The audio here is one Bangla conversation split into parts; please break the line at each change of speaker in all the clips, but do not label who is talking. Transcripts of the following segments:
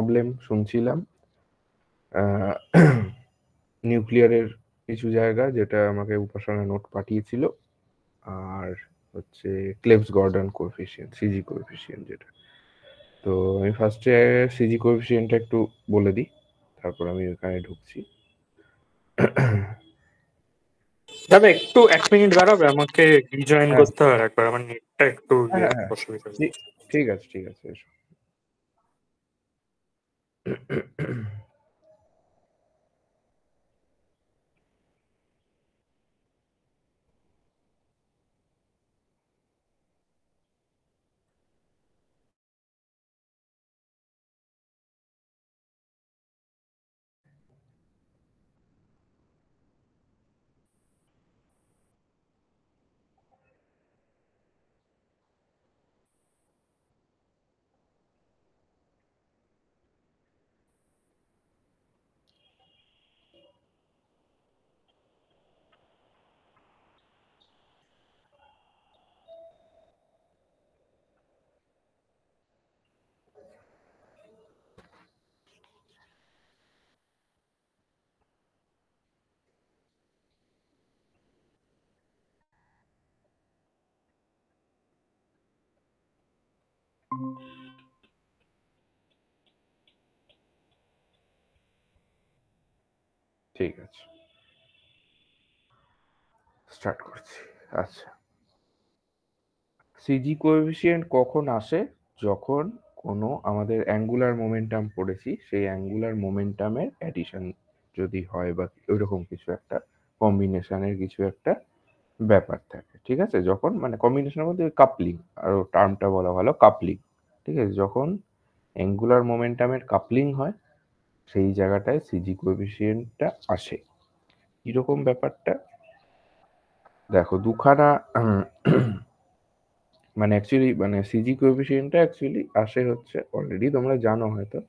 প্রবলেম শুনছিলাম নিউক্লিয়ারের কিছু জায়গা, যেটা আমাকে উপাসনা নোট পাঠিয়েছিল, আর হচ্ছে Klebs Gordon coefficient, CG coefficient যেটা। তো আমি ফার্স্টে সিজি কোএফিসিয়েন্টটা একটু বলে দিই, তারপর আমি ওখানে ঢুকছি।
দাদা একটু 1 মিনিট দাঁড়াবে, আমাকে রিজয়েন করতে হবে একবার, আমার নেটটা একটু অসুবিধা।
ঠিক আছে ঠিক আছে, এসো। ঠিক আছে, স্টার্ট করছি। আচ্ছা, সিজি কোএফিসিয়েন্ট কখন আসে? যখন কোনো আমাদের অ্যাঙ্গুলার মোমেন্টাম পড়েছি, সেই অ্যাঙ্গুলার মোমেন্টামের অ্যাডিশন যদি হয়, বা ওইরকম কিছু একটা কম্বিনেশনের কিছু একটা ব্যাপার থাকে, ঠিক আছে? যখন মানে কম্বিনেশনের মধ্যে কাপলিং, আরও টার্মটা বলা ভালো কাপলিং, ঠিক আছে? যখন অ্যাঙ্গুলার মোমেন্টামের কাপলিং হয়, সেই জায়গাটায় সিজি কোএফিসিয়েন্টটা আসে। কিরকম ব্যাপারটা দেখো, দুখানা মানে অ্যাকচুয়ালি মানে সিজি কোএফিসিয়েন্টটা অ্যাকচুয়ালি আসে হচ্ছে, অলরেডি তোমরা জানো হয়তো,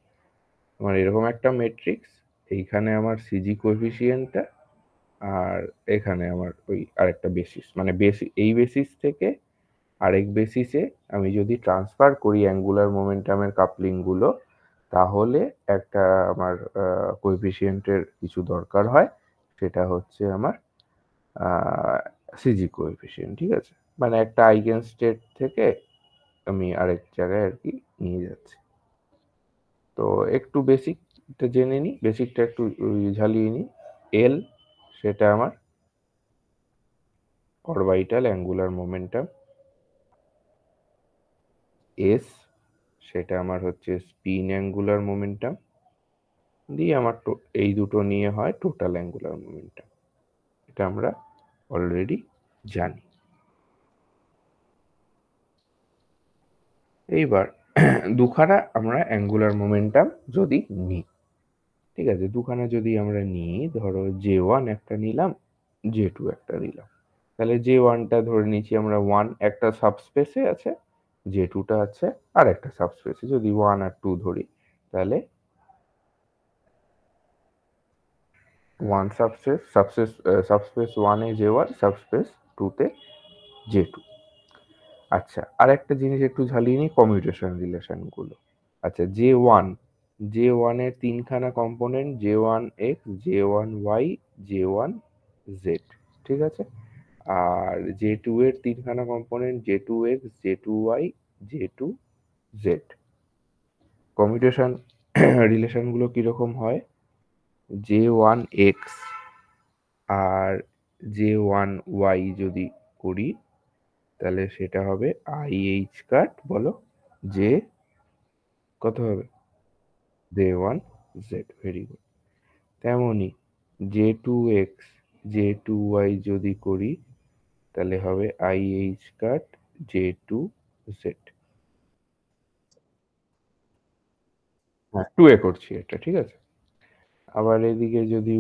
তোমার এরকম একটা ম্যাট্রিক্স, এইখানে আমার সিজি কোএফিসিয়েন্টটা, আর এখানে আমার ওই আরেকটা বেসিস, মানে এই বেসিস থেকে আরেক বেসিসে আমি যদি ট্রান্সফার করি অ্যাঙ্গুলার মোমেন্টামের কাপলিংগুলো, তাহলে একটা আমার কোএফিসিয়েন্টের কিছু দরকার হয়, সেটা হচ্ছে আমার সিজি কোএফিসিয়েন্ট, ঠিক আছে? মানে একটা আইগেন স্টেট থেকে আমি আরেক জায়গায় আর কি নিয়ে যাচ্ছি। তো একটু বেসিকটা জেনে নিই, বেসিকটা একটু ঝালিয়ে নিই। এল সেটা আমার অরবিটাল অ্যাঙ্গুলার মোমেন্টাম, এস সেটা আমার হচ্ছে স্পিন অ্যাঙ্গুলার মোমেন্টাম, দিয়ে আমার এই দুটো নিয়ে হয় টোটাল অ্যাঙ্গুলার মোমেন্টাম। এটা আমরা অলরেডি জানি। এইবার দুখানা আমরা অ্যাঙ্গুলার মোমেন্টাম যদি নিই, ঠিক আছে? দুখানা যদি আমরা নিই, ধরো J1 একটা নিলাম, J2 একটা নিলাম, তাহলে J1টা ধরে নিচ্ছি আমরা 1 একটা সাবস্পেসে আছে, J2টা আছে আর একটা সাবস্পেসে। যদি 1 আর 2 ধরি, তাহলে 1 সাবস্পেস 1 এ J1, সাবস্পেস 2 তে J2। আচ্ছা, আর একটা জিনিস একটু ঝালিয়ে নিই, কমিউটেশন রিলেশনগুলো। আচ্ছা, J1 এর তিনখানা কম্পোনেন্ট, J1X, J1Y, J1Z, ঠিক আছে? আর J2 এর তিনখানা component, J2X, J2Y, J2Z। Commutation রিলেশনগুলো কিরকম হয়? J1X আর J1Y যদি করি, তাহলে সেটা হবে IH কাট, বলো J কত হবে? J1Z, very good. তেমনই J2X, J2Y যদি করি, তাহলে হবে IH কাট J2Z। হ্যাঁ, 2 এ করছি এটা, ঠিক আছে? আবার এদিকে যদি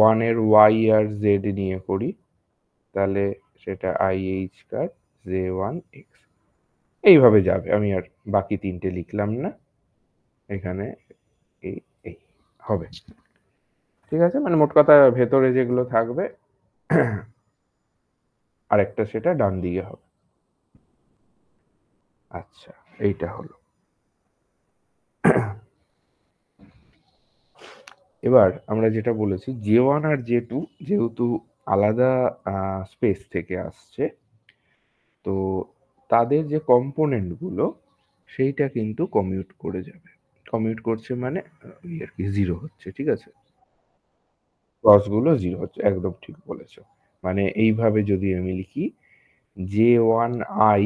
1 এর Y আর Z নিয়ে করি, তাহলে সেটা IH কাট J1X। এইভাবে যাবে, আমি আর বাকি তিনটে লিখলাম না এখানে, এই এই হবে, ঠিক আছে? মানে মোট কথা ভেতরে যেগুলো থাকবে আরেকটা সেটা ডান দিকে হবে। আচ্ছা, এইটা হলো। এবার আমরা যেটা বলেছি J1 আর J2 যেহেতু আলাদা স্পেস থেকে আসছে, তো তাদের যে কম্পোনেন্ট গুলো সেইটা কিন্তু কমিউট করে যাবে। কমিউট করছে মানে ওই আর কি জিরো হচ্ছে, ঠিক আছে? ক্রস গুলো জিরো হচ্ছে, একদম ঠিক বলেছো। মানে এইভাবে যদি আমি লিখি J1I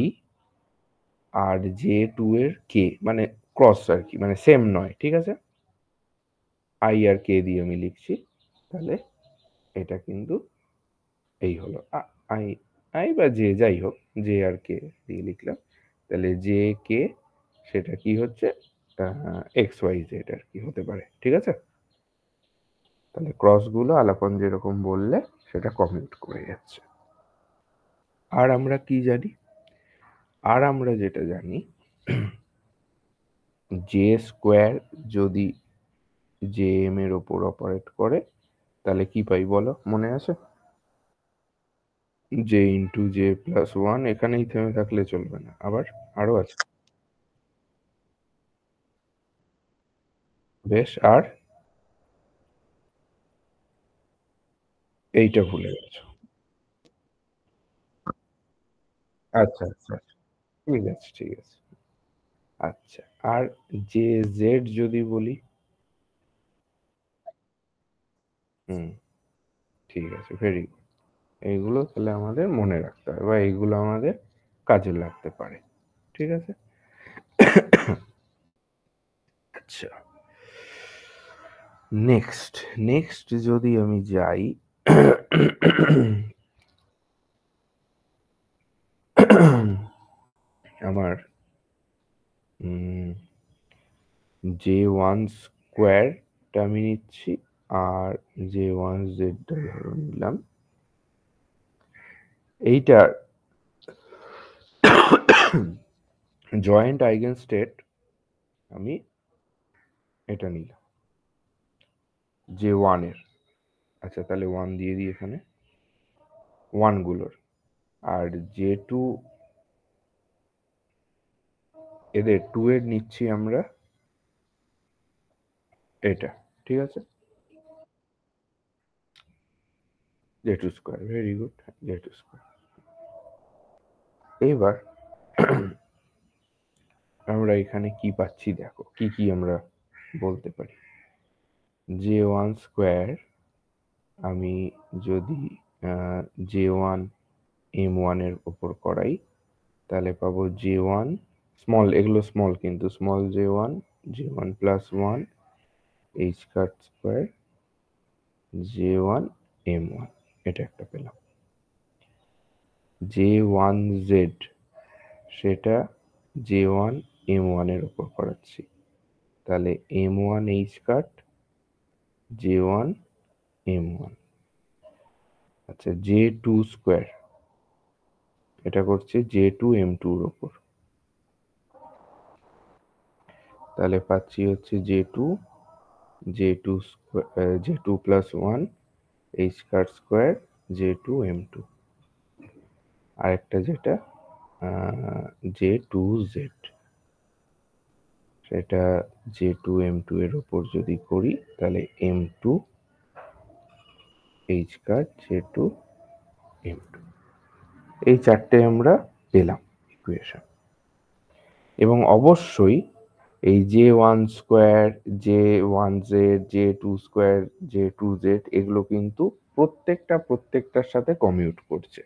আর J2 এর কে, মানে ক্রস আর কি, মানে সেম নয়, ঠিক আছে? আই আর কে দিয়ে আমি লিখছি, তাহলে এটা কিন্তু এই হলো আই, আই বা জে যাই হোক, জে আর কে দিয়ে লিখলাম, তাহলে জে কে সেটা কি হচ্ছে এক্স ওয়াই জেড আর কি হতে পারে, ঠিক আছে? তাহলে ক্রস গুলো আলাপন যেরকম বললে সেটা কমিউট করে যাচ্ছে। আর আমরা কি জানি? আর আমরা যেটা জানি জে স্কোয়ার যদি জে এম এর ওপর অপারেট করে তাহলে কি পাই বলো, মনে আছে? J into J plus one, এখানেই থেমে থাকলে চলবে না, আবার আরো আছে। বেশ, আর এইটা ভুলে গেছো? আচ্ছা আচ্ছা আচ্ছা, ঠিক আছে ঠিক আছে। আচ্ছা, আর জে জেড যদি বলি? হুম, ঠিক আছে, ভেরি গুড। এইগুলো তাহলে আমাদের মনে রাখতে হবে বা এইগুলো আমাদের কাজে লাগতে পারে, ঠিক আছে? আচ্ছা, নেক্সট নেক্সট যদি আমি যাই আমার জে ওয়ান স্কোয়ারটা আমি নিচ্ছি, আর জে ওয়ান জেডটা ধরো নিলাম। এইটার জয়েন্ট আইগেন স্টেট আমি এটা নিলাম জে ওয়ানের। আচ্ছা, তাহলে ওয়ান দিয়ে দিই এখানে, ওয়ানগুলোর। আর জে টু, এদের টু এর নিচ্ছি আমরা এটা, ঠিক আছে? J two square, very good, J two square. এইবার আমরা এখানে কি পাচ্ছি দেখো, কি কি আমরা বলতে পারি। জে ওয়ান স্কোয়ার আমি যদি জে ওয়ান এম ওয়ানের ওপর করাই তাহলে পাবো জে ওয়ান স্মল, এগুলো স্মল কিন্তু, small J one plus one H cut square J one M one, এটা একটা পেলাম। জে ওয়ান জেড সেটা জে ওয়ান এম ওয়ানের ওপর করাচ্ছি, তাহলে M one H cut J one M one. আচ্ছা, জে টু স্কোয়ার এটা করছে জে টু এম টুর ওপর, তাহলে পাচ্ছি হচ্ছে J two plus one H cut square J two M two. আরেকটা যেটা জে টু জেড সেটা জে টু এম টু এর ওপর যদি করি তাহলে M two H cut J two M two. এই চারটে আমরা পেলাম ইকুয়েশন। এবং অবশ্যই এই J one square, J one Z, J two square, J two Z এগুলো কিন্তু প্রত্যেকটার সাথে কমিউট করছে,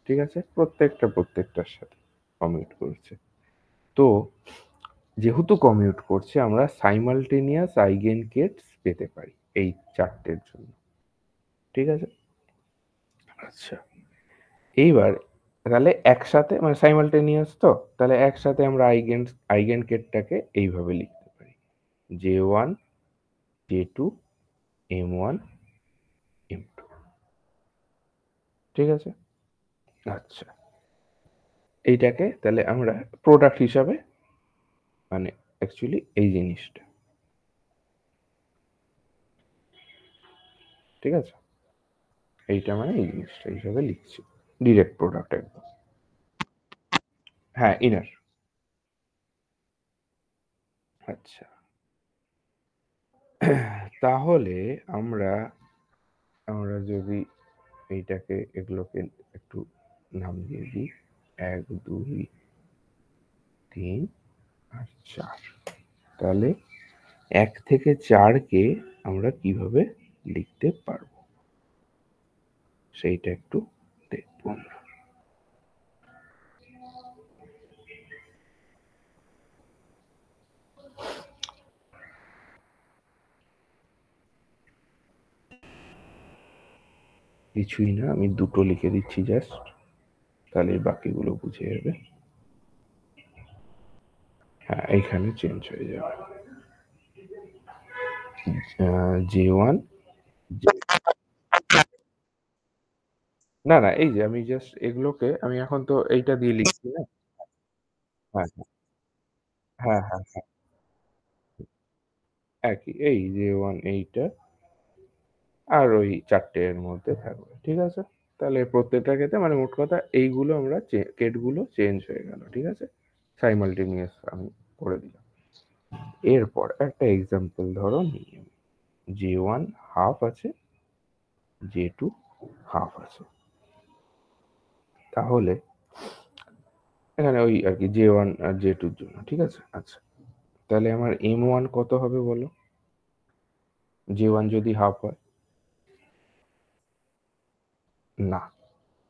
ঠিক আছে? প্রত্যেকটার সাথে কমিউট করছে। তো যেহেতু কমিউট করছে আমরা সাইমালটেনিয়াস আইগেন কেটস পেতে পারি এই চারটের জন্য, ঠিক আছে? আচ্ছা, এইবার তাহলে একসাথে মানে সাইমালটেনিয়াস, তো তাহলে একসাথে আমরা আইগেন কেটটাকে এইভাবে লিখতে পারি J one J two M one M two, ঠিক আছে? আচ্ছা, এইটাকে তাহলে আমরা প্রোডাক্ট হিসাবে, মানে অ্যাকচুয়ালি এই জিনিসটা, ঠিক আছে? এইটা মানে এই জিনিসটা হিসাবে লিখছি, ডিরেক্ট প্রোডাক্ট একদম। হ্যাঁ, ইনার। আচ্ছা, তাহলে আমরা যদি এইটাকে এগুলোকে একটু নাম দিয়ে দিই 1 2 3 আর 4, তাহলে 1 থেকে 4 কে আমরা কিভাবে লিখতে পারবো সেইটা একটু দেখবো আমরা। কিছুই না, আমি দুটো লিখে দিচ্ছি জাস্ট, তাহলে বাকিগুলো বুঝে যাবে। হ্যাঁ, এইখানে চেঞ্জ হয়ে যাবে J1 না না, এই যে আমি জাস্ট এগুলোকে আমি এখন তো এইটা দিয়ে লিখছি না। হ্যাঁ হ্যাঁ হ্যাঁ হ্যাঁ, একই এই J1 এইটা আর ওই 4টে এর মধ্যে থাকবে, ঠিক আছে। তাহলে প্রত্যেকটা ক্ষেত্রে মানে মোট কথা এইগুলো আমরা কেটগুলো চেঞ্জ হয়ে গেল, ঠিক আছে, সাইমালটেনিয়াস আমি করে দিলাম। এরপর একটা এক্সাম্পল ধরো নিই, J1 হাফ আছে, J2 হাফ আছে, তাহলে এখানে ওই আর কি J1 আর J2 এর জন্য, ঠিক আছে। আচ্ছা, তাহলে আমার M1 কত হবে বলো, J1 যদি হাফ হয়? না,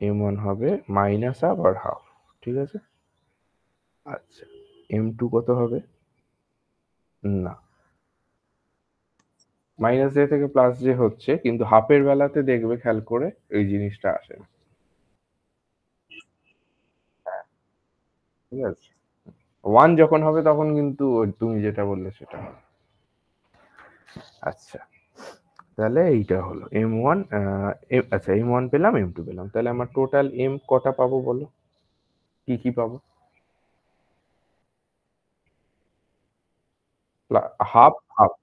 M1 হবে মাইনাস হাফ আর হাফ, ঠিক আছে। আচ্ছা, M2 কত হবে? না, মাইনাস জে থেকে প্লাস জে হচ্ছে, কিন্তু হাফের বেলাতে দেখবে খেয়াল করে এই জিনিসটা আসে না, ঠিক আছে। 1 যখন হবে তখন কিন্তু তুমি যেটা বললে সেটা হবে। আচ্ছা, তাহলে এইটা হলো M1। আচ্ছা, M1 পেলাম, M2 পেলাম, তাহলে আমার টোটাল M কটা পাবো বলো, কি কি পাবো? হাফ হাফ,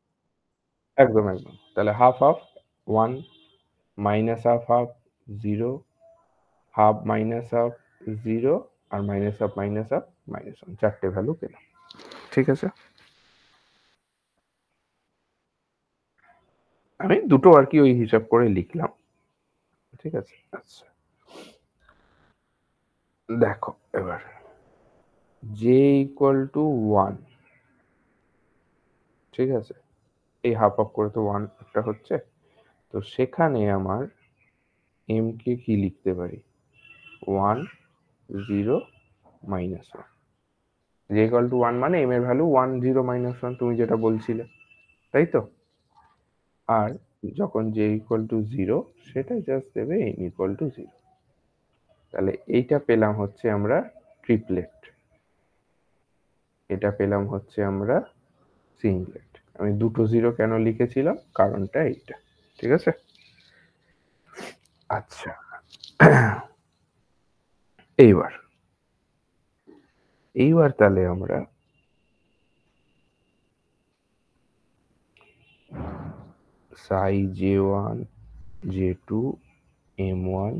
একদম একদম, তাহলে half half 1, minus half half 0, half minus half 0, আর মাইনাস হাফ -1, 4টে ভ্যালু পেলাম, ঠিক আছে। আমি দুটো আর কি ওই হিসাব করে লিখলাম, ঠিক আছে। আচ্ছা, দেখো এবার জে ইকুয়াল টু 1, ঠিক আছে, এই হাফ হাফ করে তো 1 একটা হচ্ছে, তো সেখানে আমার এম কে কি লিখতে পারি, 1 0 -1, জে ইকুয়াল টু 1 মানে এম এর ভ্যালু 1 0 -1 তুমি যেটা বলছিলে, তাই তো। আর যখন জে ইকুয়াল টু 0 সেটা জাস্ট দেবে এম ইকুয়াল টু 0, তাহলে এইটা পেলাম হচ্ছে আমরা ট্রিপলেট, এটা পেলাম হচ্ছে আমরা সিঙ্গলেট। আমি দুটো জিরো কেন লিখেছিলাম, কারণটা এইটা, ঠিক আছে। আচ্ছা, এইবার তাহলে আমরা সাই J1 J2 M1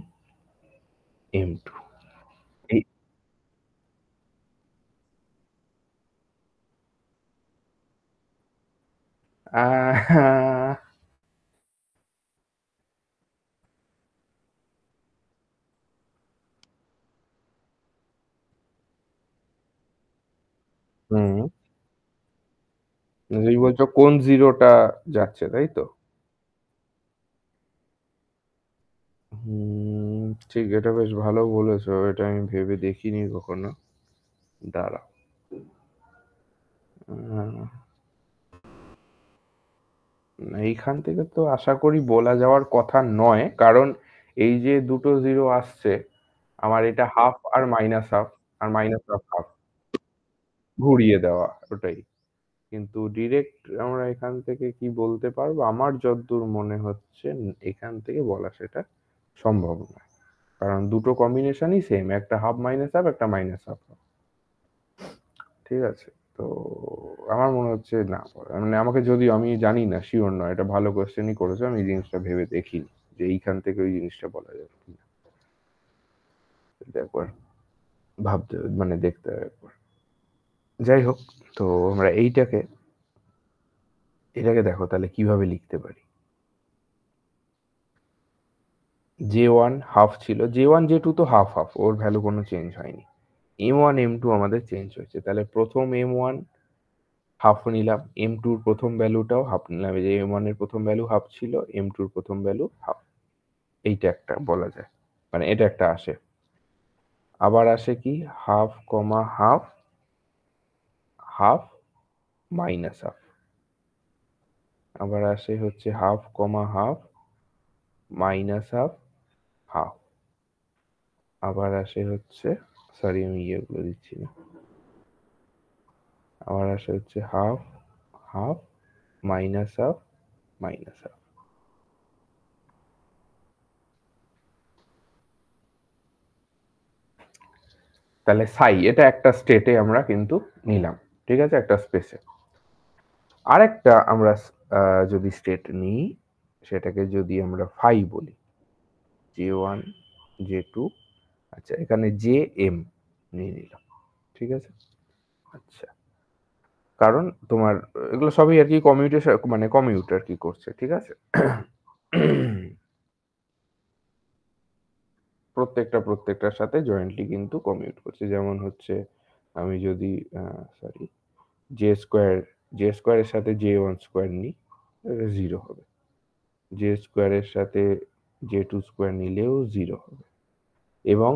M2 এই আহ, হুম, এই বলছো কোন জিরোটা যাচ্ছে, তাই তো। ঠিক, এটা বেশ ভালো বলেছো, এটা আমি ভেবে দেখিনি কখনো, দাঁড়াও। এইখান থেকে তো আশা করি বলা যাওয়ার কথা নয়, কারণ এই যে দুটো জিরো আসছে, আমার এটা হাফ আর মাইনাস হাফ, আর মাইনাস হাফ হাফ ঘুরিয়ে দেওয়া ওটাই, কিন্তু ডিরেক্ট আমরা এখান থেকে কি বলতে পারবো, আমার যতদূর মনে হচ্ছে এখান থেকে বলা সেটা সম্ভব নয়, কারণ দুটো কম্বিনেশনই সেম, একটা হাফ মাইনাস হাফ, একটা মাইনাস হাফ, ঠিক আছে। তো আমার মনে হচ্ছে না, মানে আমাকে যদি, আমি জানি না, শিওর নয়, এটা ভালো কোয়েশ্চেনই করেছো, আমি এই জিনিসটা ভেবে দেখিনি যে এইখান থেকে ওই জিনিসটা বলা যাবে কিনা, এটা একবার ভাবতে মানে দেখতে হবে একবার। যাই হোক, তো আমরা এইটাকে এটাকে দেখো তাহলে কিভাবে লিখতে পারি। J1 হাফ ছিল, J1 J2 তো হাফ হাফ, ওর ভ্যালু কোনো চেঞ্জ হয়নি। M1 M2 আমাদের চেঞ্জ হয়েছে, তাহলে প্রথম M1 হাফ নিলাম, M2 এর প্রথম ভ্যালুটাও হাফ নিলাম। এই যে M1 এর প্রথম ভ্যালু হাফ ছিল, M2 এর প্রথম ভ্যালু হাফ। এইটা একটা বলা যায়, মানে এটা একটা আসে। আবার আসে কি হাফ কমা হাফ, হাফ মাইনাস হাফ। আবার আসে হচ্ছে হাফ কমা হাফ, মাইনাস হাফ, হাফ। আবার আসে হচ্ছে, সরি আমি ইয়েগুলো দিচ্ছি না, আবার আসে হচ্ছে half, half, minus half, minus half. তাহলে সাই এটা একটা স্টেটে আমরা কিন্তু নিলাম, ঠিক আছে, একটা স্পেসে। আরেকটা আমরা যদি স্টেট নিই, সেটাকে যদি আমরা ফাই বলি, J1 J2, আচ্ছা এখানে JM নিয়ে নিলাম, ঠিক আছে। আচ্ছা, কারণ তোমার এগুলো সবই আর কি কমিউটেশন, মানে কমিউট আর কি করছে, ঠিক আছে। প্রত্যেকটার সাথে জয়েন্টলি কিন্তু কমিউট করছে। যেমন হচ্ছে আমি যদি সরি জে স্কোয়ারের সাথে J1 স্কোয়ার নিই, 0 হবে। জে স্কোয়ারের সাথে J2 স্কোয়ার নিলেও 0 হবে। এবং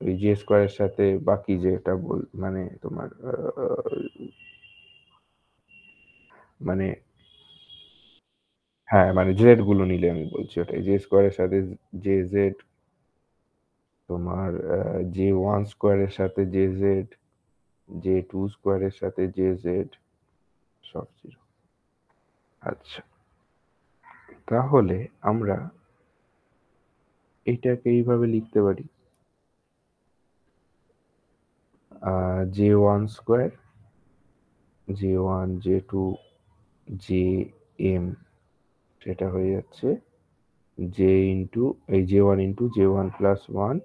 ওই জে স্কোয়ারের সাথে বাকি যেটা মানে তোমার মানে হ্যাঁ মানে জেড গুলো নিলে আমি বলছি ওটাই, জে স্কোয়ারের সাথে জে জেড, তোমার J1 স্কোয়ারের সাথে JZ, J2 স্কোয়ারের সাথে JZ, সব 0। আচ্ছা, তাহলে আমরা এইটাকে এইভাবে লিখতে পারি, J1 square, J1 J2 JM, সেটা হয়ে যাচ্ছে J ইন্টু এই J1 ইন্টু J1 প্লাস 1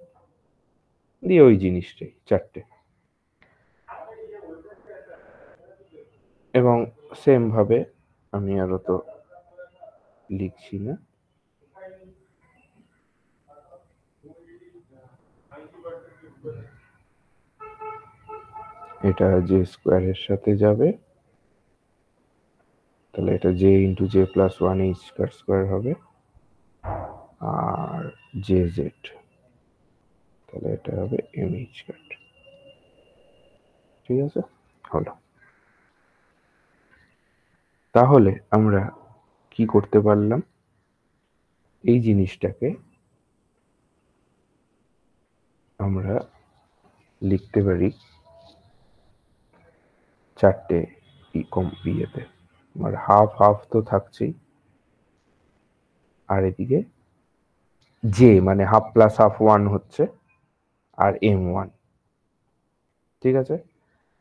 দিয়ে ওই জিনিসটাই চারটে। এবং সেম ভাবে আমি আরো তো লিখছি না, এটা জে স্কোয়ারের সাথে যাবে, তাহলে এটা J into J plus 1 H square হবে, আর জে জেড, তাহলে এটা হবে এম এইচ স্কোয়ার। ঠিক আছে, হলো। তাহলে আমরা কি করতে পারলাম, এই জিনিসটাকে আমরা লিখতে পারি চারটে ইয়েতে, আমার হাফ হাফ তো থাকছেই, আর এদিকে জে মানে হাফ প্লাস হাফ 1 হচ্ছে, আর M1, ঠিক আছে।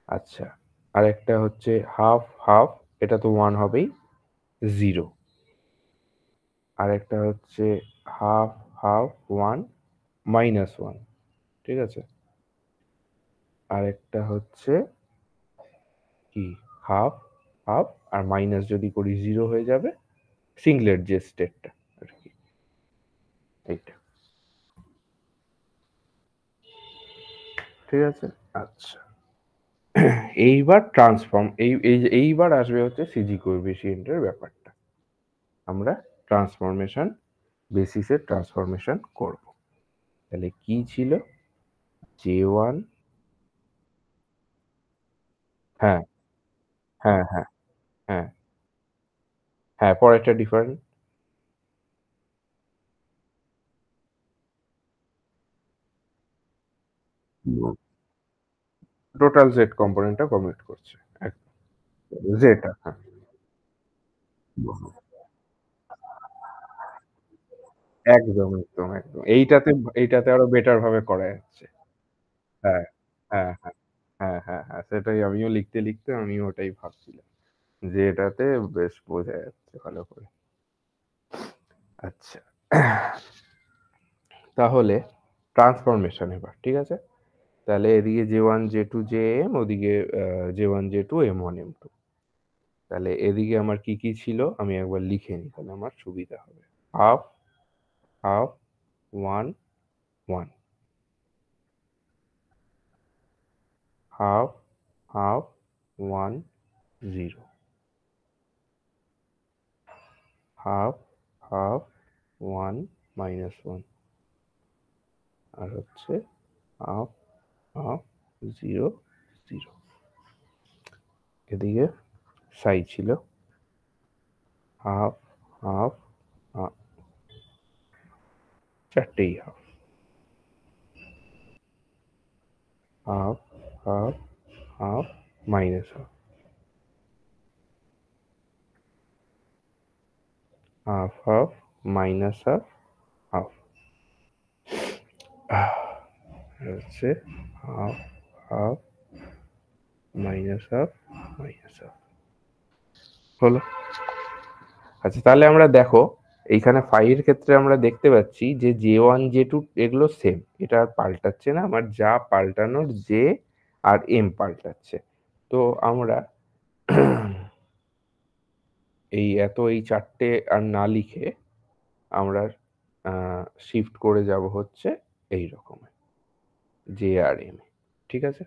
আচ্ছা, আর একটা হচ্ছে হাফ হাফ, এটা তো 1 হবেই, 0। আর একটা হচ্ছে হাফ হাফ 1 মাইনাস 1, ঠিক আছে। আর একটা হচ্ছে কি হাফ হাফ, আর মাইনাস যদি করি 0 হয়ে যাবে, সিঙ্গলেট যে স্টেটটা আর কি, এইটা। ঠিক আছে, আচ্ছা। এইবার ট্রান্সফর্ম এইবার আসবে হচ্ছে সিজি কোএফিসিয়েন্টের ব্যাপারটা। আমরা ট্রান্সফরমেশন বেসিসে ট্রান্সফরমেশন করব। তাহলে কি ছিল, J1, হ্যাঁ হ্যাঁ হ্যাঁ হ্যাঁ হ্যাঁ, পরেরটা ডিফারেন্ট। টোটাল জেড কম্পোনেন্টটা কমিট করছে, জেটা, হ্যাঁ। একদম একদম একদম, এইটাতে আরো বেটার ভাবে করা যাচ্ছে। হ্যাঁ হ্যাঁ হ্যাঁ হ্যাঁ হ্যাঁ হ্যাঁ, সেটাই আমিও লিখতে লিখতে আমিও ওটাই ভাবছিলাম, যে এটাতে বেশ বোঝা যাচ্ছে ভালো করে। আচ্ছা, তাহলে ট্রান্সফরমেশন এবার, ঠিক আছে। তাহলে এদিকে J1 J2 JM, ওদিকে J1 J2 M1 M2। তাহলে এদিকে আমার কি কি ছিল আমি একবার লিখে নিই, তাহলে আমার সুবিধা হবে। Half half 1 1, half half 1 0, half half 1 -1, আর হচ্ছে হাফ হাফ 0 0। এদিকে সাই ছিল হাফ হাফ হাফ, চারটেই half, half half half minus half, half half minus half half, হচ্ছে half half minus half minus half হলো। আচ্ছা তাহলে আমরা দেখো এইখানে ফাইয়ের ক্ষেত্রে আমরা দেখতে পাচ্ছি যে J1 J2 এগুলো সেম, এটা আর পাল্টাচ্ছে না, আমার যা পাল্টানোর J আর M পাল্টাচ্ছে। তো আমরা এই চারটে আর না লিখে আমরা শিফট করে যাব হচ্ছে এই রকমের J আর M, ঠিক আছে?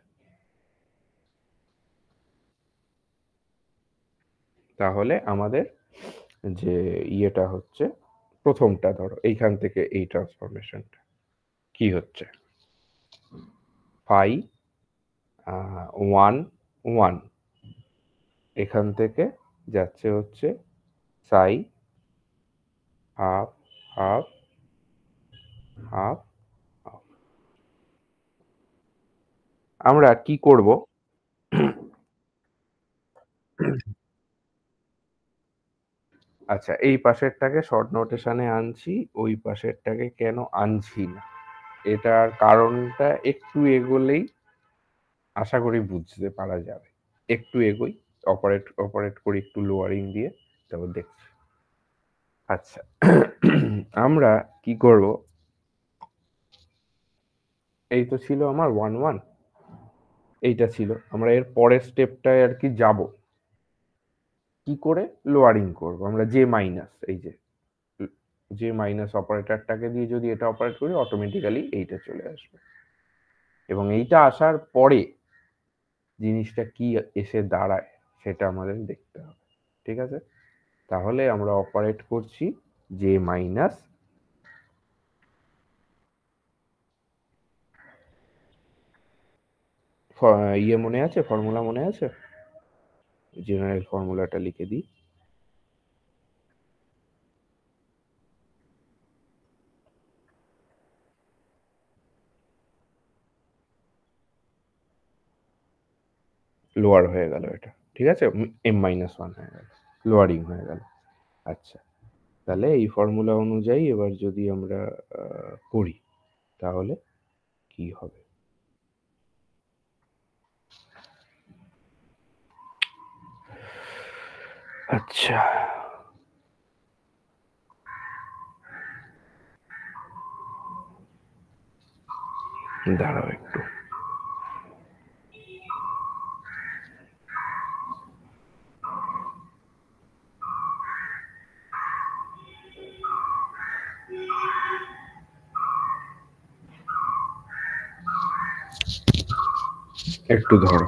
তাহলে আমাদের যে ইয়েটা হচ্ছে প্রথমটা, ধরো এইখান থেকে এই ট্রান্সফরমেশনটা কি হচ্ছে, ফাই 1 1, এখান থেকে যাচ্ছে হচ্ছে সাই হাফ হাফ হাফ হাফ। আমরা কি করব, আচ্ছা এই পাশেরটাকে শর্ট নোটেশনে আনছি, ওই পাশেরটাকে কেন আনছি না, এটার কারণটা একটু এগোলেই আশা করি বুঝতে পারা যাবে। একটু এগোই, অপারেট করি একটু লোয়ারিং দিয়ে, তারপর দেখছি। আচ্ছা আমরা কি করব, এই তো ছিল আমার 1 1, এইটা ছিল, আমরা এর পরের স্টেপটায় আর কি যাব, কি করে লোয়ারিং করব আমরা জে মাইনাস, এই যে মাইনাস অপারেটরটাকে দিয়ে যদি এটা অপারেট করি অটোমেটিক্যালি এইটা চলে আসবে, এবং এইটা আসার পরে জিনিসটা কি এসে দাঁড়ায় সেটা আমাদের দেখতে হবে, ঠিক আছে? তাহলে আমরা অপারেট করছি জে মাইনাস, ইয়ে মনে আছে, ফর্মুলা মনে আছে? জেনারেল ফর্মুলাটা লিখে দিই, লোয়ার হয়ে গেল এটা, ঠিক আছে, M-1 হয়ে গেল, লোয়ারিং হয়ে গেল। আচ্ছা তাহলে এই ফর্মুলা অনুযায়ী এবার যদি আমরা করি তাহলে কি হবে, আচ্ছা দাঁড়াও একটু, একটু ধরো,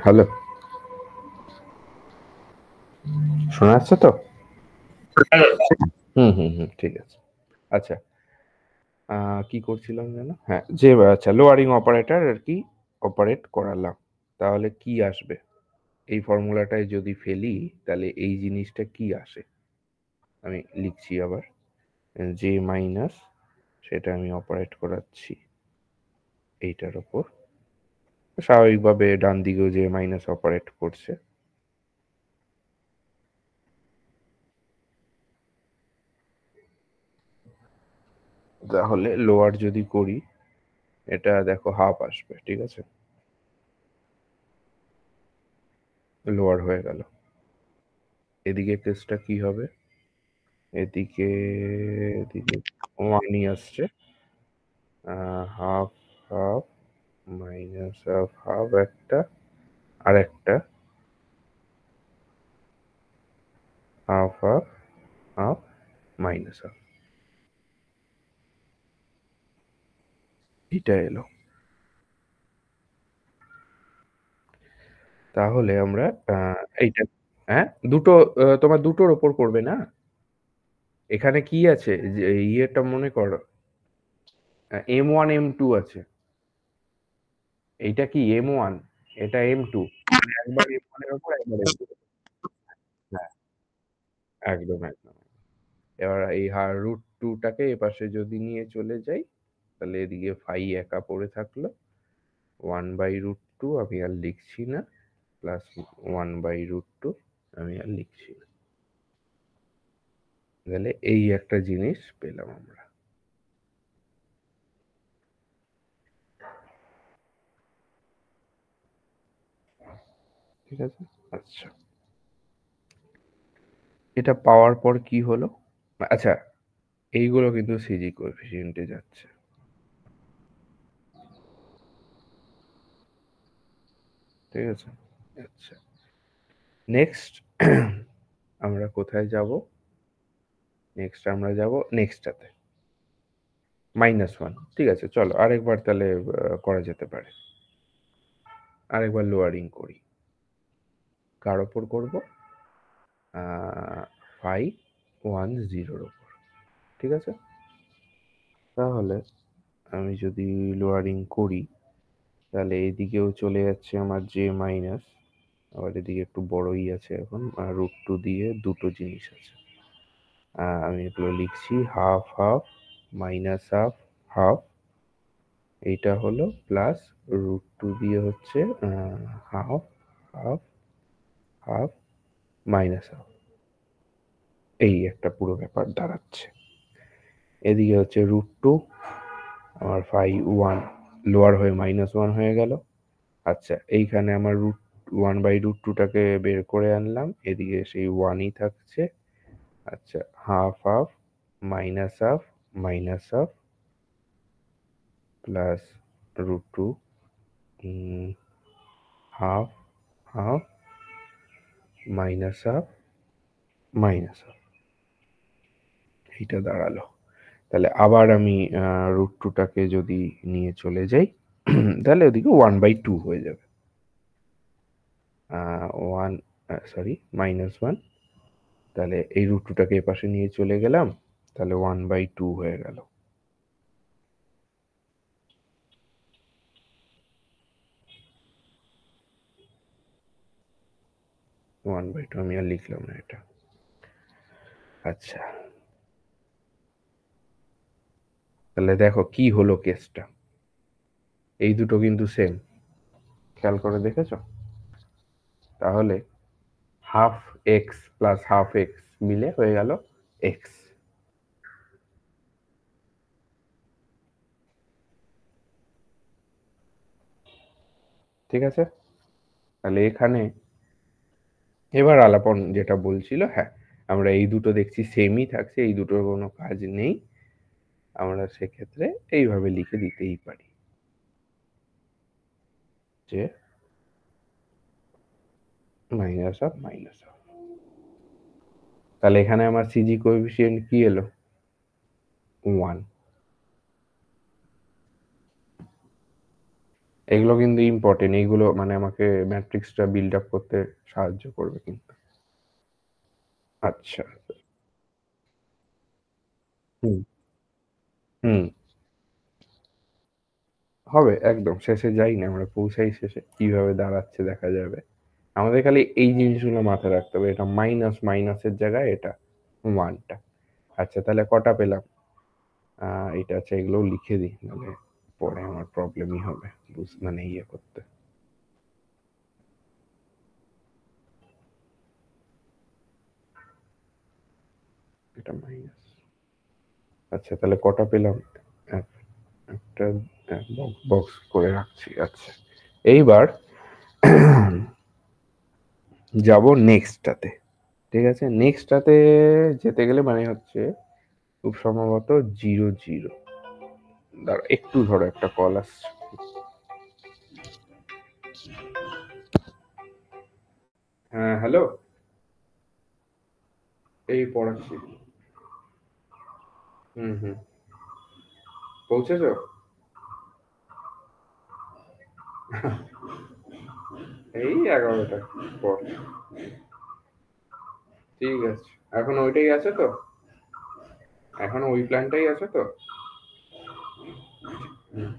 হ্যালো, শোনা যাচ্ছে তো? ঠিক আছে। আচ্ছা, কি করছিলাম যেন? হ্যাঁ, যে আচ্ছা লোয়ারিং অপারেটর আর কি অপারেট করালাম। তাহলে কি আসবে? এই ফর্মুলাটায় যদি ফেলি তাহলে এই জিনিসটা কি আসে? আমি লিখছি আবার জে মাইনাস, সেটা আমি অপারেট করাচ্ছি এইটার ওপর। স্বাভাবিকভাবে ডান দিকেও জে মাইনাস অপারেট করছে। তাহলে লোয়ার যদি করি, এটা দেখো হাফ আসবে, ঠিক আছে? লোয়ার হয়ে গেল। এদিকে কেসটা কি হবে? এদিকে এদিকে ওয়ানই আসছে। Half half minus half half একটা, আর একটা half half half minus half, এটা এলো। তাহলে আমরা এইটা, হ্যাঁ দুটো, তোমার দুটোর ওপর করবে না? এখানে কি আছে যে ইয়েটা মনে করো, M1 M2 আছে। এইটা কি M1, এটা M2, একবার M1 এর ওপর একবার M2 এর ওপর। হ্যাঁ, একদম একদম। এবার এই রুট টুটাকে এপাশে যদি নিয়ে চলে যাই, তাহলে এদিকে ফাই একা পড়ে থাকলো, 1/√2 আমি আর লিখছি না, প্লাস 1/√2 আমি আর লিখছি না। তাহলে এই একটা জিনিস পেলাম আমরা, ঠিক আছে? আচ্ছা, এটা পাওয়ার পর কি হলো? আচ্ছা, এইগুলো কিন্তু সিজি কোএফিসিয়েন্টে যাচ্ছে, ঠিক আছে? আচ্ছা, নেক্সট আমরা কোথায় যাব? নেক্সট আমরা যাব নেক্সটটাতে, -1, ঠিক আছে? চলো আরেকবার তাহলে করা যেতে পারে। আরেকবার লোয়ারিং করি। কার ওপর করব? 510 ওপর, ঠিক আছে? তাহলে আমি যদি লোয়ারিং করি, তাহলে এদিকেও চলে যাচ্ছে আমার জে মাইনাস, আবার এদিকে একটু বড়ই আছে এখন, √2 দিয়ে দুটো জিনিস আছে। আমি এগুলো লিখছি half half minus half half, এইটা হলো প্লাস √2 দিয়ে হচ্ছে half half half minus half, এই একটা পুরো ব্যাপার দাঁড়াচ্ছে। এদিকে হচ্ছে √2, আমার ফাই 1 লোয়ার হয়ে -1 হয়ে গেল। আচ্ছা, এইখানে আমার 1/√2টাকে বের করে আনলাম, এদিকে সেই 1ই থাকছে। আচ্ছা, half half minus half minus half plus √2, half half minus half minus half, এইটা দাঁড়ালো। তাহলে আবার আমি √2টাকে যদি নিয়ে চলে যাই, তাহলে ওদিকে 1/2 হয়ে যাবে। 1, সরি -1, তাহলে এই √2টাকে এপাশে নিয়ে চলে গেলাম, তাহলে 1/2 হয়ে গেল। 1/2 আমি আর লিখলাম না এটা। আচ্ছা, তাহলে দেখো কি হলো কেসটা, এই দুটো কিন্তু সেম, খেয়াল করে দেখেছো? তাহলে half x plus half x মিলে হয়ে গেল এক্স, ঠিক আছে? তাহলে এখানে এবার আলাপন যেটা বলছিল, হ্যাঁ আমরা এই দুটো দেখছি সেমই থাকছে, এই দুটোর কোনো কাজ নেই, আমরা সেক্ষেত্রে এইভাবে লিখে দিতেই পারি যে মাইনাস অফ মাইনাস অফ। তাহলে এখানে আমার সিজি কোএফিসিয়েন্ট কি এলো? 1। এগুলো কিন্তু ইম্পর্টেন্ট, এইগুলো মানে আমাকে ম্যাট্রিক্সটা বিল্ড আপ করতে সাহায্য করবে কিন্তু। আচ্ছা। হুম হুম হবে একদম শেষে যাই না, আমরা পৌঁছাই শেষে, কিভাবে দাঁড়াচ্ছে দেখা যাবে। আমাদের খালি এই জিনিসগুলো মাথায় রাখতে হবে, এটা মাইনাস মাইনাসের জায়গায় এটা ওয়ানটা। আচ্ছা তাহলে কটা পেলাম? এটা আছে, এগুলোও লিখে দিই, নাহলে পরে আমার প্রবলেমই হবে মানে ইয়ে করতে। এটা মাইনাস। আচ্ছা তাহলে কটা পেলাম? একটা বক্স করে রাখছি। আচ্ছা এইবার যাব নেক্সটটাতে। ঠিক আছে, নেক্সটটাতে যেতে গেলে মানে হচ্ছে খুব সম্ভবত 0 0। দাঁড়া একটু, ধরো একটা কল আসছে। হ্যাঁ হ্যালো, এই পড়াচ্ছি। হুম পৌঁছেছো? এই 11টা পর। ঠিক আছে, এখন ওইটাই আছে তো? এখন ওই প্ল্যানটাই আছে তো? হুম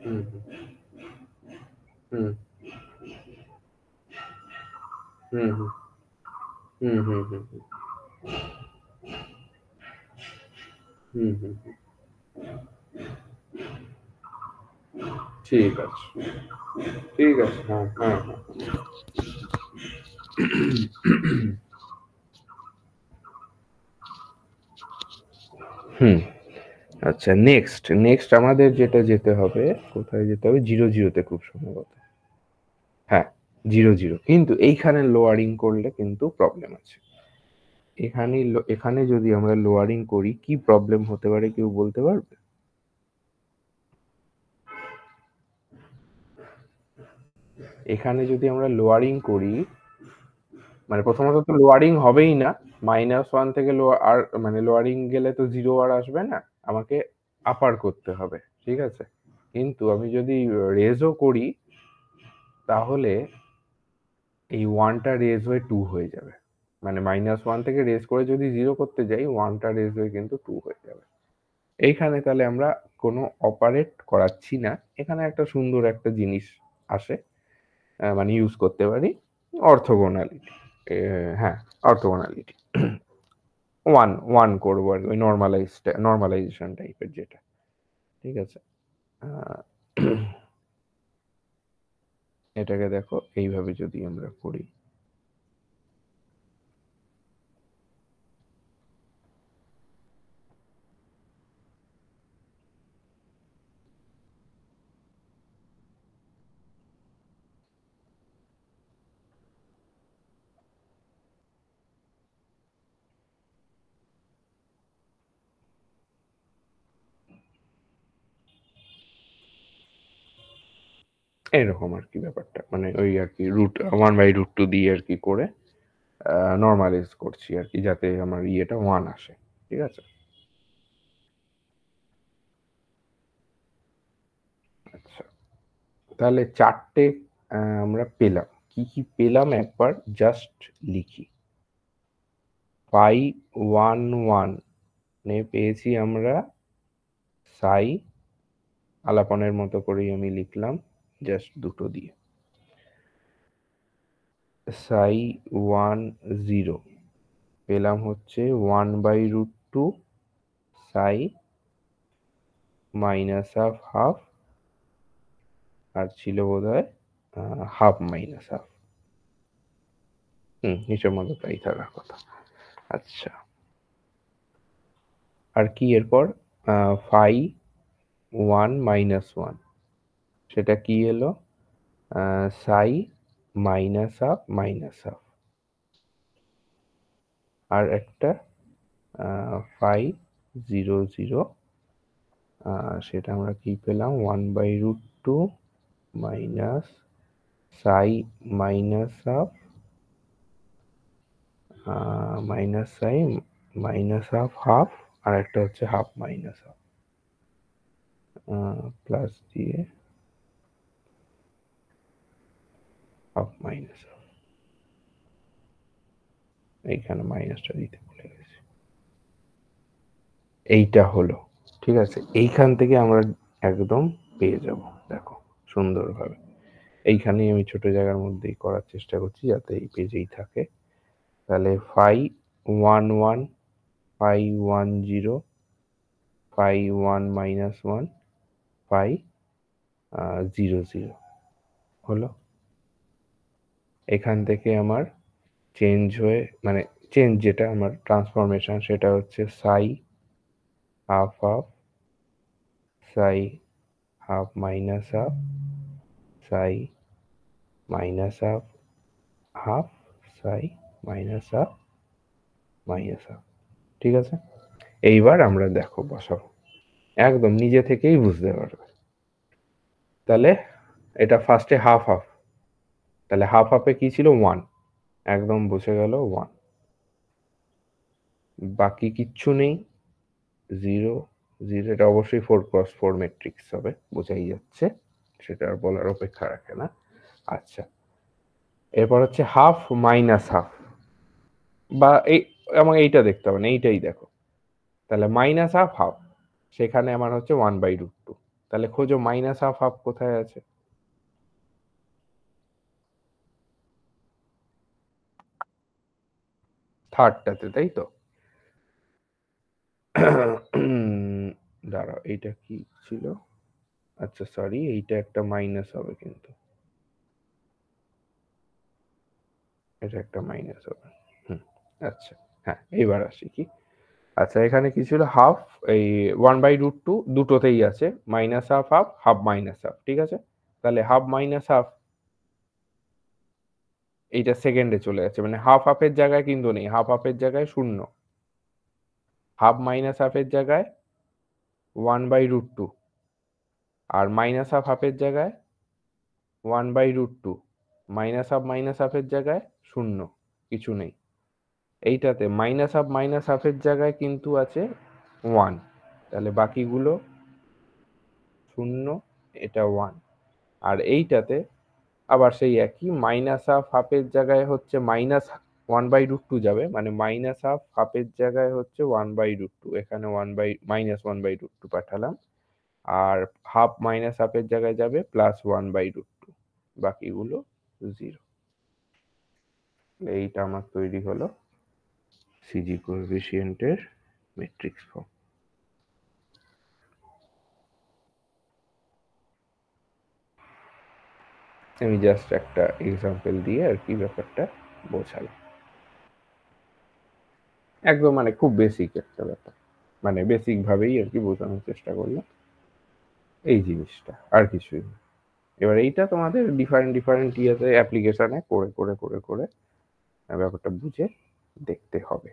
হুম হুম হুম হুম হুম হুম হুম হুম হুম হুম। ঠিক আছে, ঠিক আছে, হ্যাঁ হ্যাঁ হ্যাঁ। হুম। আচ্ছা নেক্সট নেক্সট আমাদের যেটা যেতে হবে, কোথায় যেতে হবে? 0 0-তে খুব সম্ভবত। হ্যাঁ 0 0, কিন্তু এইখানে লোয়ারিং করলে কিন্তু প্রবলেম আছে। এখানে যদি আমরা লোয়ারিং করি কি প্রবলেম হতে পারে কেউ বলতে পারবে? এখানে যদি আমরা লোয়ারিং করি, মানে প্রথমত তো লোয়ারিং হবেই না, -1 থেকে আর মানে লোয়ারিং গেলে তো 0 আর আসবে না, আমাকে আপার করতে হবে। ঠিক আছে, কিন্তু আমি যদি রেজও করি তাহলে এই ওয়ানটা রেজ হয়ে 2 হয়ে যাবে। মানে -1 থেকে রেজ করে যদি 0 করতে যাই, ওয়ানটা রেজ হয়ে কিন্তু 2 হয়ে যাবে। এইখানে তাহলে আমরা কোনো অপারেট করাচ্ছি না, এখানে একটা সুন্দর একটা জিনিস আসে, মানে ইউজ করতে পারি, অর্থোগোনালিটি। হ্যাঁ অর্থোগোনালিটি। ওয়ান ওয়ান করবো আর কি, ওই নর্মালাইজেশন টাইপের যেটা। ঠিক আছে, আহ, এটাকে দেখো এইভাবে যদি আমরা করি, এরকম আর কি ব্যাপারটা, মানে ওই আর কি √1/√2 দিয়ে আর কি করে নর্মালাইজ করছি আর কি, যাতে আমার ইয়েটা 1 আসে। ঠিক আছে, আচ্ছা তাহলে চারটে আমরা পেলাম। কি কি পেলাম একবার জাস্ট লিখি। φ1 নে পেয়েছি আমরা সাই, আলাপনের মতো করেই আমি লিখলাম জাস্ট দুটো দিয়ে। ψ10 পেলাম হচ্ছে 1/√2 সাই মাইনাস হাফ হাফ, আর ছিল বোধ হয় হাফ মাইনাস হাফ। নিচের মধ্যে তাই থাকার কথা। আচ্ছা, আর কি এরপর? φ1 - 1, সেটা কি এলো? সাই মাইনাস হাফ মাইনাস হাফ। আর একটা φ0 0, সেটা আমরা কি পেলাম? 1/√2 মাইনাস সাই মাইনাস হাফ, মাইনাস সাই মাইনাস হাফ হাফ, আর একটা হচ্ছে হাফ মাইনাস হাফ প্লাস দিয়ে হাফ মাইনাস হাফ, এইখানে মাইনাসটা দিতে ভুলে গেছি। এইটা হলো, ঠিক আছে? এইখান থেকে আমরা একদম পেয়ে যাব, দেখো সুন্দরভাবে। এইখানেই আমি ছোট জায়গার মধ্যেই করার চেষ্টা করছি যাতে এই পেজেই থাকে। তাহলে 5 1 1 5 1 0 5 1 minus 1 5 0 0 হলো। এখান থেকে আমার চেঞ্জ হয়ে মানে চেঞ্জ যেটা আমার ট্রান্সফরমেশন সেটা হচ্ছে সাই হাফ হাফ, সাই হাফ মাইনাস হাফ, সাই মাইনাস হাফ হাফ, সাই মাইনাস হাফ মাইনাস হাফ, ঠিক আছে? এইবার আমরা দেখো বসাবো, একদম নিজে থেকেই বুঝতে পারবে। তাহলে এটা ফার্স্টে হাফ হাফ, তাহলে হাফ হাফে কি ছিল 1, একদম বসে গেল 1, বাকি কিচ্ছু নেই, 0 0, এটা অবশ্যই 4x4 ম্যাট্রিক্স হবে, বোঝাই যাচ্ছে, সেটা আর বলার অপেক্ষা রাখে না। আচ্ছা, এরপর হচ্ছে হাফ মাইনাস হাফ, বা এই আমাকে এইটা দেখতে হবে না, এইটাই দেখো। তাহলে মাইনাস হাফ হাফ, সেখানে আমার হচ্ছে 1/√2। তাহলে খোঁজো মাইনাস হাফ হাফ কোথায় আছে? থার্ডটাতে, তাই তো? দাঁড়াও, এইটা কি ছিল? আচ্ছা সরি, এইটা একটা মাইনাস হবে কিন্তু, এটা একটা মাইনাস হবে। হুম, আচ্ছা, হ্যাঁ এইবার আসি কি। আচ্ছা, এখানে কি ছিল? হাফ, এই 1/√2 দুটোতেই আছে, minus half half, half minus half, ঠিক আছে? তাহলে হাফ মাইনাস হাফ এইটা সেকেন্ডে চলে যাচ্ছে, মানে হাফ হাফের জায়গায় কিন্তু নেই, হাফ হাফের জায়গায় 0, হাফ মাইনাস হাফের জায়গায় 1/√2, আর মাইনাস হাফ হাফের জায়গায় 1/√2, মাইনাস হাফের জায়গায় 0, কিছু নেই। এইটাতে মাইনাস হাফের জায়গায় কিন্তু আছে 1, তাহলে বাকিগুলো 0, এটা 1। আর এইটাতে আবার সেই একই, মাইনাস হাফ হাফের জায়গায় হচ্ছে মাইনাস 1/√2 যাবে, মানে মাইনাস হাফ হাফের জায়গায় হচ্ছে 1/√2, এখানে -1/√2 পাঠালাম। আর হাফ মাইনাস হাফের জায়গায় যাবে +1/√2, বাকিগুলো 0। এইটা আমার তৈরি হলো সিজি কোএফিসিয়েন্টের ম্যাট্রিক্স ফর্ম। আমি জাস্ট একটা এক্সাম্পল দিয়ে আর কি ব্যাপারটা বোঝালাম, একদম মানে খুব বেসিক একটা ব্যাপার, মানে বেসিক ভাবেই আর কি বোঝানোর চেষ্টা করলাম এই জিনিসটা, আর কিছুই না। এবার এইটা তোমাদের ডিফারেন্ট ডিফারেন্ট ইয়েতে অ্যাপ্লিকেশনে করে করে করে করে ব্যাপারটা বুঝে দেখতে হবে।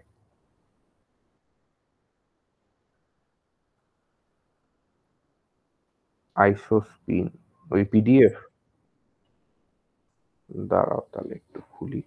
আইসোস্পিন, ওই পিডিএফ, দাঁড়াও তাহলে একটু খুলি।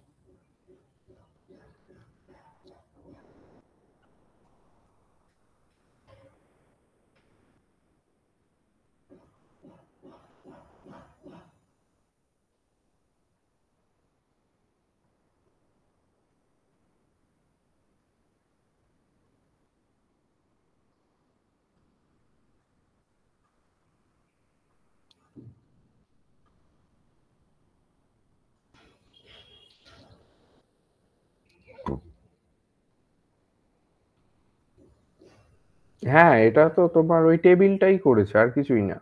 হ্যাঁ, এটা তো তোমার ওই টেবিলটাই করেছে, আর কিছুই না।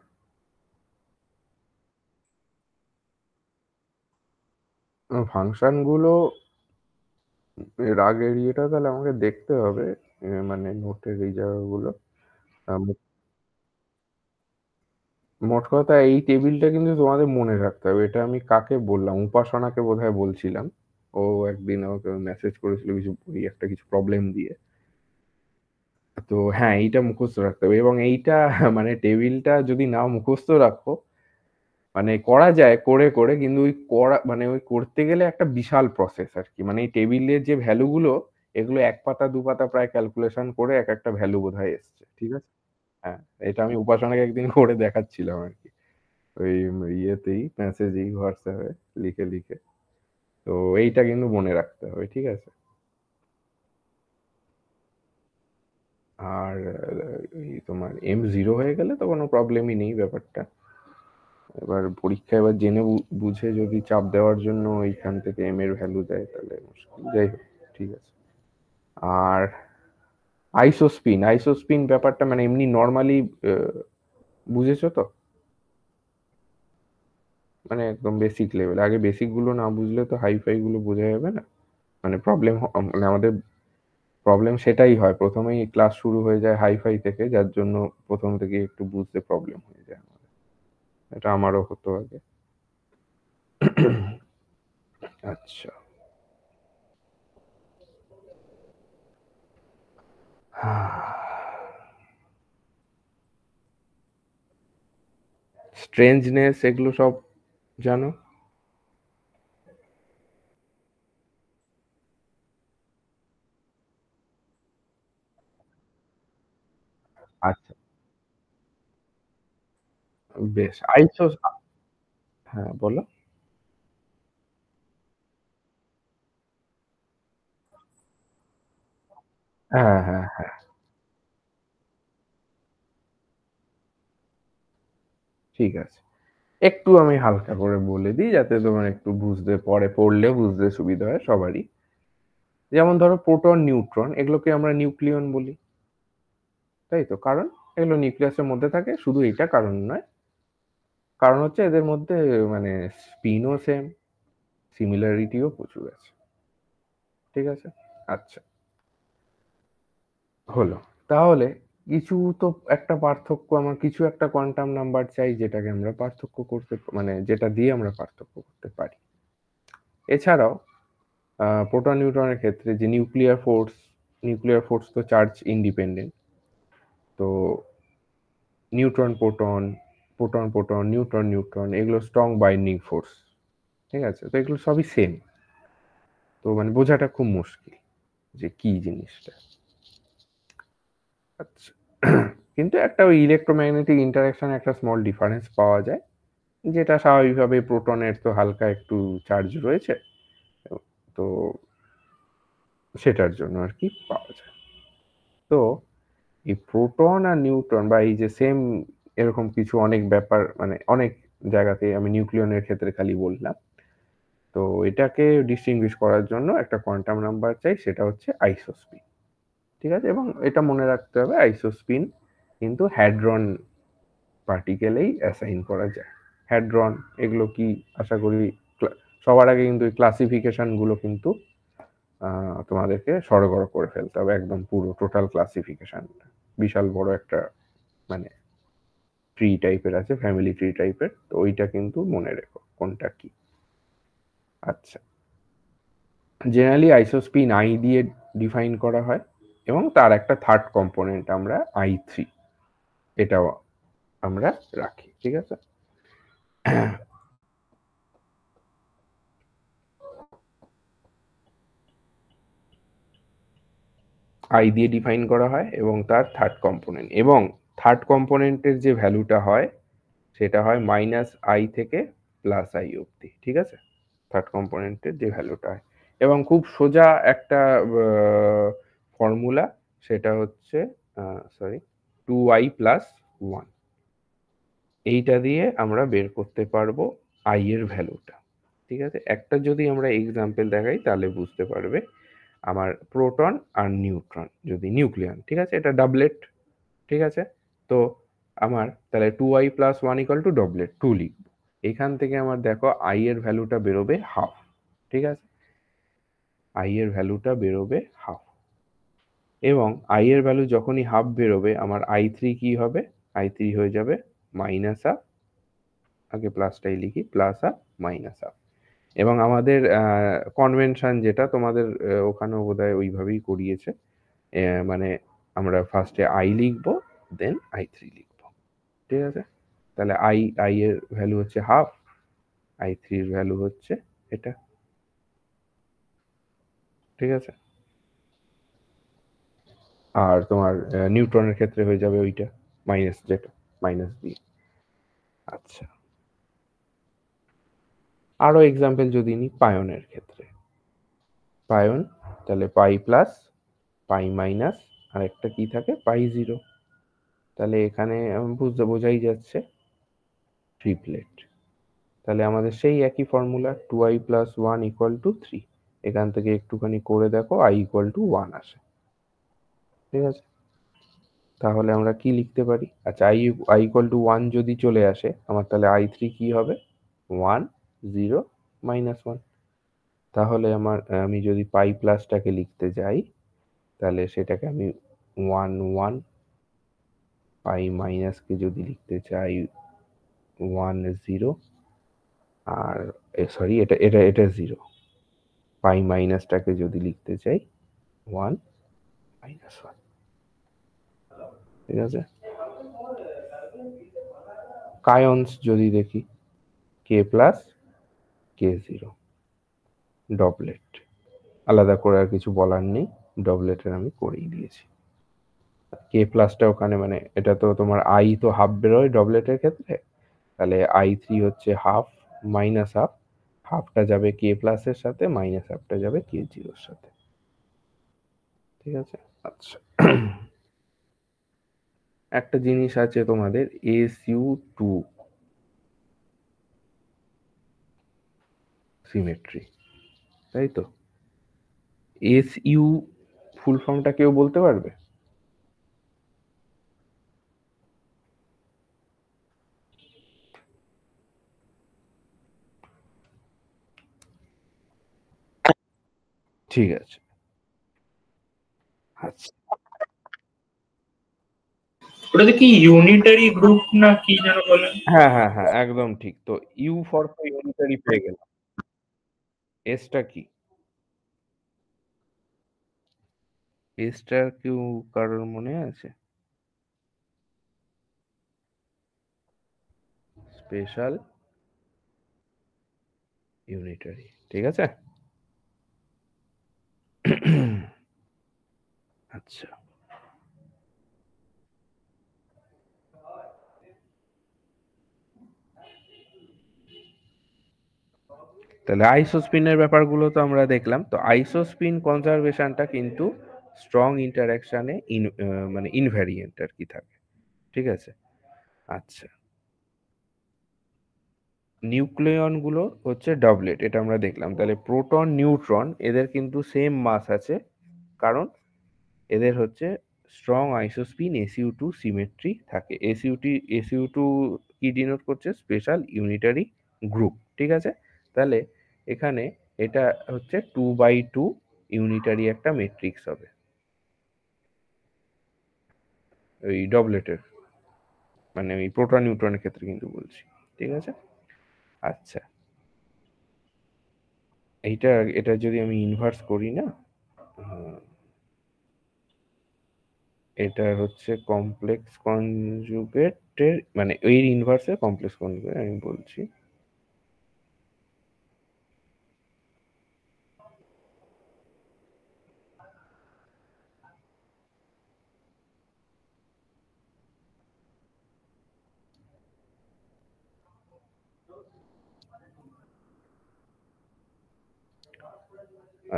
ফাংশন গুলো এর আগের ইয়েটা তাহলে আমাকে দেখতে হবে, মানে নোটের এই জায়গাগুলো। মোট কথা এই টেবিলটা কিন্তু তোমাদের মনে রাখতে হবে। এটা আমি কাকে বললাম, উপাসনাকে বোধহয় বলছিলাম। ও একদিন আমাকে মেসেজ করেছিল কিছু ওই একটা কিছু প্রবলেম দিয়ে। তো হ্যাঁ, এইটা মুখস্থ রাখতে হবে, এবং এইটা মানে টেবিলটা যদি না মুখস্থ রাখো, মানে করা যায় করে করে, কিন্তু ওই করা মানে ওই করতে গেলে একটা বিশাল প্রসেস আর কি। মানে এই টেবিলের যে ভ্যালু গুলো, এগুলো এক পাতা দু পাতা প্রায় ক্যালকুলেশন করে এক একটা ভ্যালু বোধহয় এসছে, ঠিক আছে? হ্যাঁ, এটা আমি উপাসনাকে একদিন করে দেখাচ্ছিলাম আর কি, ওই ইয়েতেই মেসেজেই হোয়াটসঅ্যাপে লিখে লিখে। তো এইটা কিন্তু মনে রাখতে হবে, ঠিক আছে? আর তোমার M0 হয়ে গেলে তো কোনো প্রবলেমই নেই ব্যাপারটা। এবার পরীক্ষা এবার জেনে বুঝে যদি চাপ দেওয়ার জন্য এইখান থেকে M এর ভ্যালু দেয় তাহলে মুশকিল। যাই হোক, ঠিক আছে। আর আইসোস্পিন ব্যাপারটা মানে এমনি নর্মালি বুঝেছো তো? মানে একদম বেসিক লেভেল। আগে বেসিক গুলো না বুঝলে তো হাইফাই গুলো বোঝা যাবে না। মানে মানে আমাদের প্রবলেম সেটাই হয়, প্রথমেই ক্লাস শুরু হয়ে যায় হাইফাই থেকে, যার জন্য প্রথম থেকে একটু বুঝতে প্রবলেম হয়ে যায় আমাদের। এটা আমারও হতো আগে। আচ্ছা, স্ট্রেঞ্জনেস এগুলো সব জানো? আচ্ছা, বেশ। হ্যাঁ, বলো। হ্যাঁ, হ্যাঁ, হ্যাঁ, ঠিক আছে। একটু আমি হালকা করে বলে দিই যাতে তোমার একটু বুঝতে, পরে পড়লে বুঝতে সুবিধা হয় সবারই। যেমন ধরো প্রোটন, নিউট্রন, এগুলোকে আমরা নিউক্লিয়ন বলি, তাই তো? কারণ এগুলো নিউক্লিয়াসের মধ্যে থাকে, শুধু এটা কারণ নয়। কারণ হচ্ছে এদের মধ্যে মানে স্পিনও সেম, সিমিলারিটিও প্রচুর আছে, ঠিক আছে? আচ্ছা, হলো। তাহলে কিছু তো একটা পার্থক্য, আমার কিছু একটা কোয়ান্টাম নাম্বার চাই যেটাকে আমরা পার্থক্য করতে, মানে যেটা দিয়ে আমরা পার্থক্য করতে পারি। এছাড়াও প্রোটন নিউট্রনের ক্ষেত্রে যে নিউক্লিয়ার ফোর্স তো চার্জ ইন্ডিপেন্ডেন্ট। তো neutron proton, proton proton, neutron neutron, এগুলো স্ট্রং বাইন্ডিং ফোর্স, ঠিক আছে? তো এগুলো সবই সেম। তো মানে বোঝাটা খুব মুশকিল যে কি জিনিসটা। আচ্ছা, কিন্তু একটা ওই ইলেকট্রোম্যাগনেটিক ইন্টারাকশন একটা স্মল ডিফারেন্স পাওয়া যায়, যেটা স্বাভাবিকভাবে প্রোটনের তো হালকা একটু চার্জ রয়েছে, তো সেটার জন্য আর কি পাওয়া যায়। তো এই প্রোটন আর নিউট্রন বা এই যে সেম, এরকম কিছু অনেক ব্যাপার, মানে অনেক জায়গাতে, আমি নিউক্লিয়নের ক্ষেত্রে খালি বললাম। তো এটাকে ডিস্টিংগুইশ করার জন্য একটা কোয়ান্টাম নাম্বার চাই, সেটা হচ্ছে আইসোস্পিন, ঠিক আছে? এবং এটা মনে রাখতে হবে, আইসোস্পিন কিন্তু হ্যাড্রন পার্টিকেলেই অ্যাসাইন করা যায়। হ্যাড্রন এগুলো কি, আশা করি সবার আগে কিন্তু এই ক্লাসিফিকেশন গুলো কিন্তু তোমাদেরকে সড়গড় করে ফেলতে হবে, একদম পুরো টোটাল ক্লাসিফিকেশন। বিশাল বড় একটা মানে ট্রি টাইপের আছে, ফ্যামিলি ট্রি টাইপের, তো ওইটা কিন্তু মনে রেখো কোনটা কি। আচ্ছা, জেনারেলি আইসোস্পিন আই দিয়ে ডিফাইন করা হয়, এবং তার একটা থার্ড কম্পোনেন্ট আমরা I3, এটাও আমরা রাখি, ঠিক আছে? আই দিয়ে ডিফাইন করা হয় এবং তার থার্ড কম্পোনেন্ট, এবং থার্ড কম্পোনেন্টের যে ভ্যালুটা হয় সেটা হয় -I থেকে +I অবধি, ঠিক আছে? থার্ড কম্পোনেন্টের যে ভ্যালুটা হয়, এবং খুব সোজা একটা ফর্মুলা, সেটা হচ্ছে সরি 2I+1, এইটা দিয়ে আমরা বের করতে পারবো আই এর ভ্যালুটা, ঠিক আছে? একটা যদি আমরা এক্সাম্পল দেখাই তাহলে বুঝতে পারবে। আমার প্রোটন আর নিউট্রন যদি নিউক্লিয়ন, ঠিক আছে? এটা ডাবলেট, ঠিক আছে? তো আমার তাহলে 2I+1 = ডবলেট 2 লিখব। এখান থেকে আমার দেখো আই এর ভ্যালুটা বেরোবে হাফ, ঠিক আছে? আই এর ভ্যালুটা বেরোবে হাফ, এবং আই এর ভ্যালু যখনই হাফ বেরোবে, আমার I3 কি হবে? I3 হয়ে যাবে -হাফ, আগে প্লাসটাই লিখি, +হাফ -হাফ। এবং আমাদের কনভেনশন যেটা তোমাদের ওখানেও বোধহয় ওইভাবেই করিয়েছে, মানে আমরা ফার্স্টে আই লিখবো, দেন I3 লিখবো, ঠিক আছে? তাহলে আই এর ভ্যালু হচ্ছে হাফ, I3 এর ভ্যালু হচ্ছে এটা, ঠিক আছে? আর তোমার নিউট্রনের ক্ষেত্রে হয়ে যাবে ওইটা, যেটা মাইনাস দিয়ে। আচ্ছা, আরো এক্সাম্পল যদি নিই পায়নের ক্ষেত্রে, পায়ন তাহলে পাই প্লাস পাই মাইনাস আর একটা কি থাকে পাই জিরো, তাহলে এখানে বোঝাই যাচ্ছে ট্রিপলেট। তাহলে আমাদের সেই একই formula 2i plus 1 equal to 3, এখান থেকে একটুখানি করে দেখো i ইকুয়াল টু 1 আসে, ঠিক আছে? তাহলে আমরা কি লিখতে পারি? আচ্ছা, i ইকুয়াল টু 1 যদি চলে আসে আমার, তাহলে i3 কি হবে? 1 0 মাইনাস 1। তাহলে আমি যদি পাই প্লাসটাকে লিখতে যাই, তাহলে সেটাকে আমি 1 1, পাই মাইনাসকে যদি লিখতে চাই 1 0, আর সরি এটা এটা এটা 0, পাই মাইনাসটাকে যদি লিখতে চাই 1 মাইনাস 1, ঠিক আছে? কায়ন্স যদি দেখি কে প্লাস কে জিরো, ডবলেট, আলাদা করে আর কিছু বলার নেই, ডবলেটের আমি করেই দিয়েছি। কে প্লাসটা ওখানে মানে এটা তো তোমার আই তো হাফ বেরোয় ডবলেটের ক্ষেত্রে, তাহলে i3 হচ্ছে হাফ মাইনাস হাফ, হাফটা যাবে কে প্লাসের সাথে, মাইনাস হাফটা যাবে কে জিরোর সাথে, ঠিক আছে? আচ্ছা, একটা জিনিস আছে তোমাদের SU2 সিমেট্রি, তাই তো? SU ফুল ফর্মটা কেউ বলতে পারবে? ঠিক আছে, আচ্ছা,
ওটাতে কি ইউনিটারি গ্রুপ না কি যেন বলেন?
হ্যাঁ হ্যাঁ হ্যাঁ, একদম ঠিক। তো ইউ ফর তো ইউনিটারি পেয়ে গেলাম, এসটা কি? এসটা কেউ কারোর মনে আছে? স্পেশাল ইউনিটারি, ঠিক আছে? আচ্ছা, তাহলে আইসোস্পিনের ব্যাপারগুলো তো আমরা দেখলাম। তো আইসোস্পিন কনজারভেশনটা কিন্তু স্ট্রং ইন্টারাকশনে মানে ইনভ্যারিয়েন্ট আর কি থাকে, ঠিক আছে? আচ্ছা, নিউক্লিয়ন গুলো হচ্ছে ডবলেট, এটা আমরা দেখলাম। তাহলে প্রোটন নিউট্রন এদের কিন্তু সেম মাস আছে, কারণ এদের হচ্ছে স্ট্রং আইসোস্পিন SU2 সিমেট্রি থাকে। SU2 কি ডিনোট করছে? স্পেশাল ইউনিটারি গ্রুপ, ঠিক আছে? তাহলে এখানে এটা হচ্ছে 2x2 ইউনিটারি একটা ম্যাট্রিক্স হবে ওই ডবলেটের, মানে ওই প্রোটন নিউট্রনের ক্ষেত্রে কিন্তু বলছি, ঠিক আছে? আচ্ছা, এটা যদি আমি ইনভার্স করি না, এটা হচ্ছে কমপ্লেক্স কনজুগেটের মানে এর ইনভার্সে কমপ্লেক্স কনজুগেট আমি বলছি।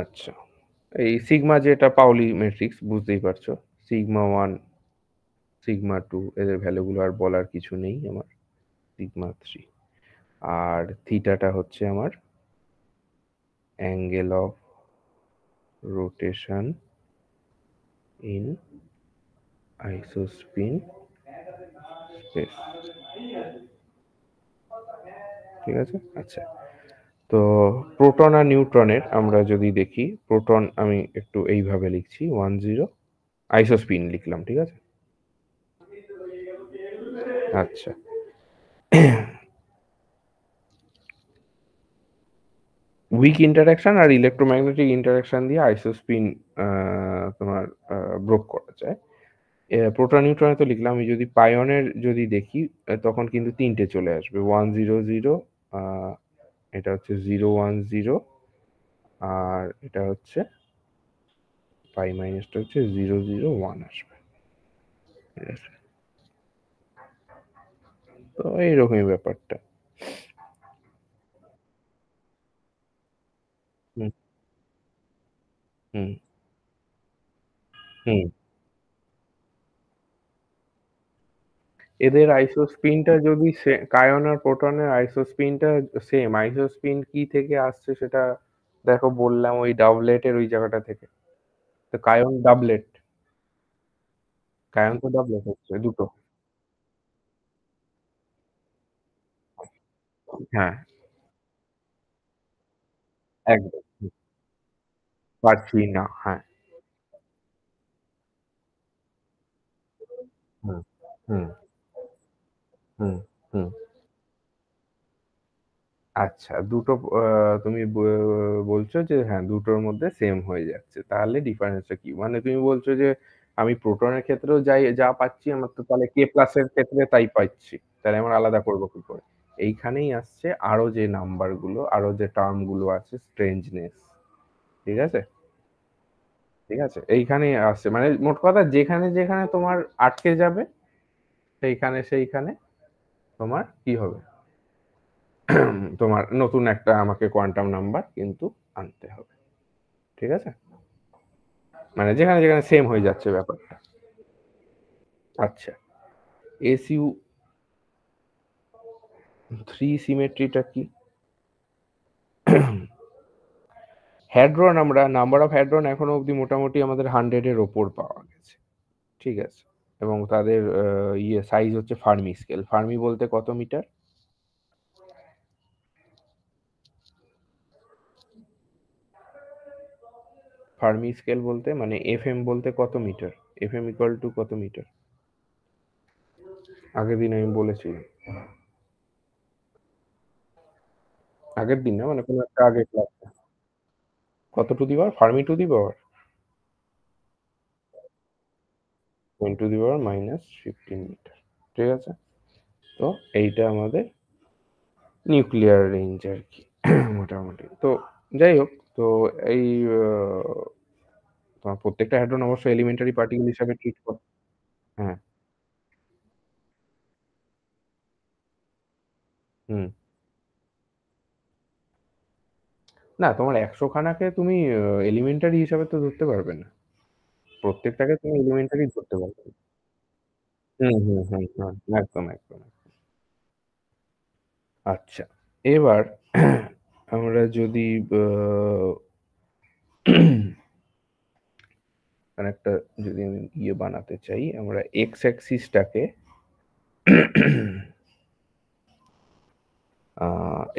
আচ্ছা, এই সিগমা যেটা পাউলি ম্যাট্রিক্স বুঝতেই পারছো, সিগমা 1 সিগমা 2 এদের ভ্যালুগুলো আর বলার কিছু নেই আমার, সিগমা 3, আর থিটাটা হচ্ছে আমার angle of rotation in isospin space, ঠিক আছে? আচ্ছা, তো প্রোটন আর নিউট্রনের আমরা যদি দেখি, প্রোটন আমি একটু এইভাবে লিখছি 1 0, আইসোস্পিন লিখলাম, ঠিক আছে? আচ্ছা, উইক ইন্টারাকশন আর ইলেকট্রোম্যাগনেটিক ইন্টারাকশন দিয়ে আইসোস্পিন তোমার ব্রোক করা যায়। প্রোটন নিউট্রনে তো লিখলাম, আমি যদি পাইয়নের যদি দেখি তখন কিন্তু তিনটে চলে আসবে, 1 0 0, এটা হচ্ছে 0 1 0, আর এটা হচ্ছে পাই মাইনাসটা হচ্ছে 0 0 1 আসবে, ঠিক আছে? তো এইরকমই ব্যাপারটা। হুম হুম এদের আইসোস্পিনটা যদি কায়ন আর প্রোটনের আইসোস্পিনটা সেম, আইসোস্পিন কি থেকে আসছে সেটা দেখো বললাম ওই ডাবলেটের ওই জায়গাটা থেকে। তো কায়ন ডাবলেট, কায়ন তো ডাবলেট হচ্ছে দুটো। হ্যাঁ, একদম। পারছি না। হ্যাঁ। হুম, হুম, হুম, হুম। আচ্ছা, দুটো তুমি বলছো যে হ্যাঁ, দুটোর মধ্যে সেম হয়ে যাচ্ছে। তাহলে ডিফারেন্সটা কি? মানে তুমি বলছো যে আমি প্রোটনের ক্ষেত্রেও যা পাচ্ছি আমার তো তাহলে K প্লাস এর ক্ষেত্রে তাই পাচ্ছি। তাহলে আমার আলাদা করব কি করে? এইখানেই আসছে আরো যে নাম্বার গুলো, আরো যে টার্ম গুলো আছে স্ট্রেঞ্জনেস। ঠিক আছে? ঠিক আছে? এইখানেই আসছে। মানে মোট কথা যেখানে তোমার আটকে যাবে সেইখানে তোমার কি হবে? তোমার নতুন একটা আমাকে কোয়ান্টাম নাম্বার কিন্তু আনতে হবে। ঠিক আছে? মানে যেখানে সেম হয়ে যাচ্ছে ব্যাপারটা। আচ্ছা, এসইউ 3 সিমেট্রিটা কি? হ্যাড্রন আমরা নাম্বার অফ হ্যাড্রন এখনো অব্দি মোটামুটি আমাদের 100 এর ওপর পাওয়া গেছে। ঠিক আছে? এবং তাদের সাইজ হচ্ছে ফার্মি স্কেল। ফার্মি বলতে কত মিটার? ফার্মি স্কেল বলতে মানে এফএম বলতে কত মিটার? এফএম ইকুয়াল টু কত মিটার? আগের দিন আমি বলেছিলাম। আগের দিন না মানে কোনো একটা আগের ক্লাসে। কত to the power? Fermi to the power? 10 to the power minus 15 metre. ঠিক আছে? তো এইটা আমাদের নিউক্লিয়ার রেঞ্জ আর কি মোটামুটি। তো যাই হোক, তো এই তোমার প্রত্যেকটা হ্যাড্রন অবশ্যই এলিমেন্টারি পার্টিকেল হিসাবে ট্রিট করে। হ্যাঁ, হুম। না তোমার ১০০ খানাকে তুমি এলিমেন্টারি হিসাবে তো ধরতে পারবে না। প্রত্যেকটাকে তুমি এলিমেন্টারি ধরতে পারবে না। হুম। একদম। আচ্ছা। এবার আমরা যদি আ মানে একটা যদি আমি বানাতে চাই, আমরা এক্স অ্যাক্সিস টাকে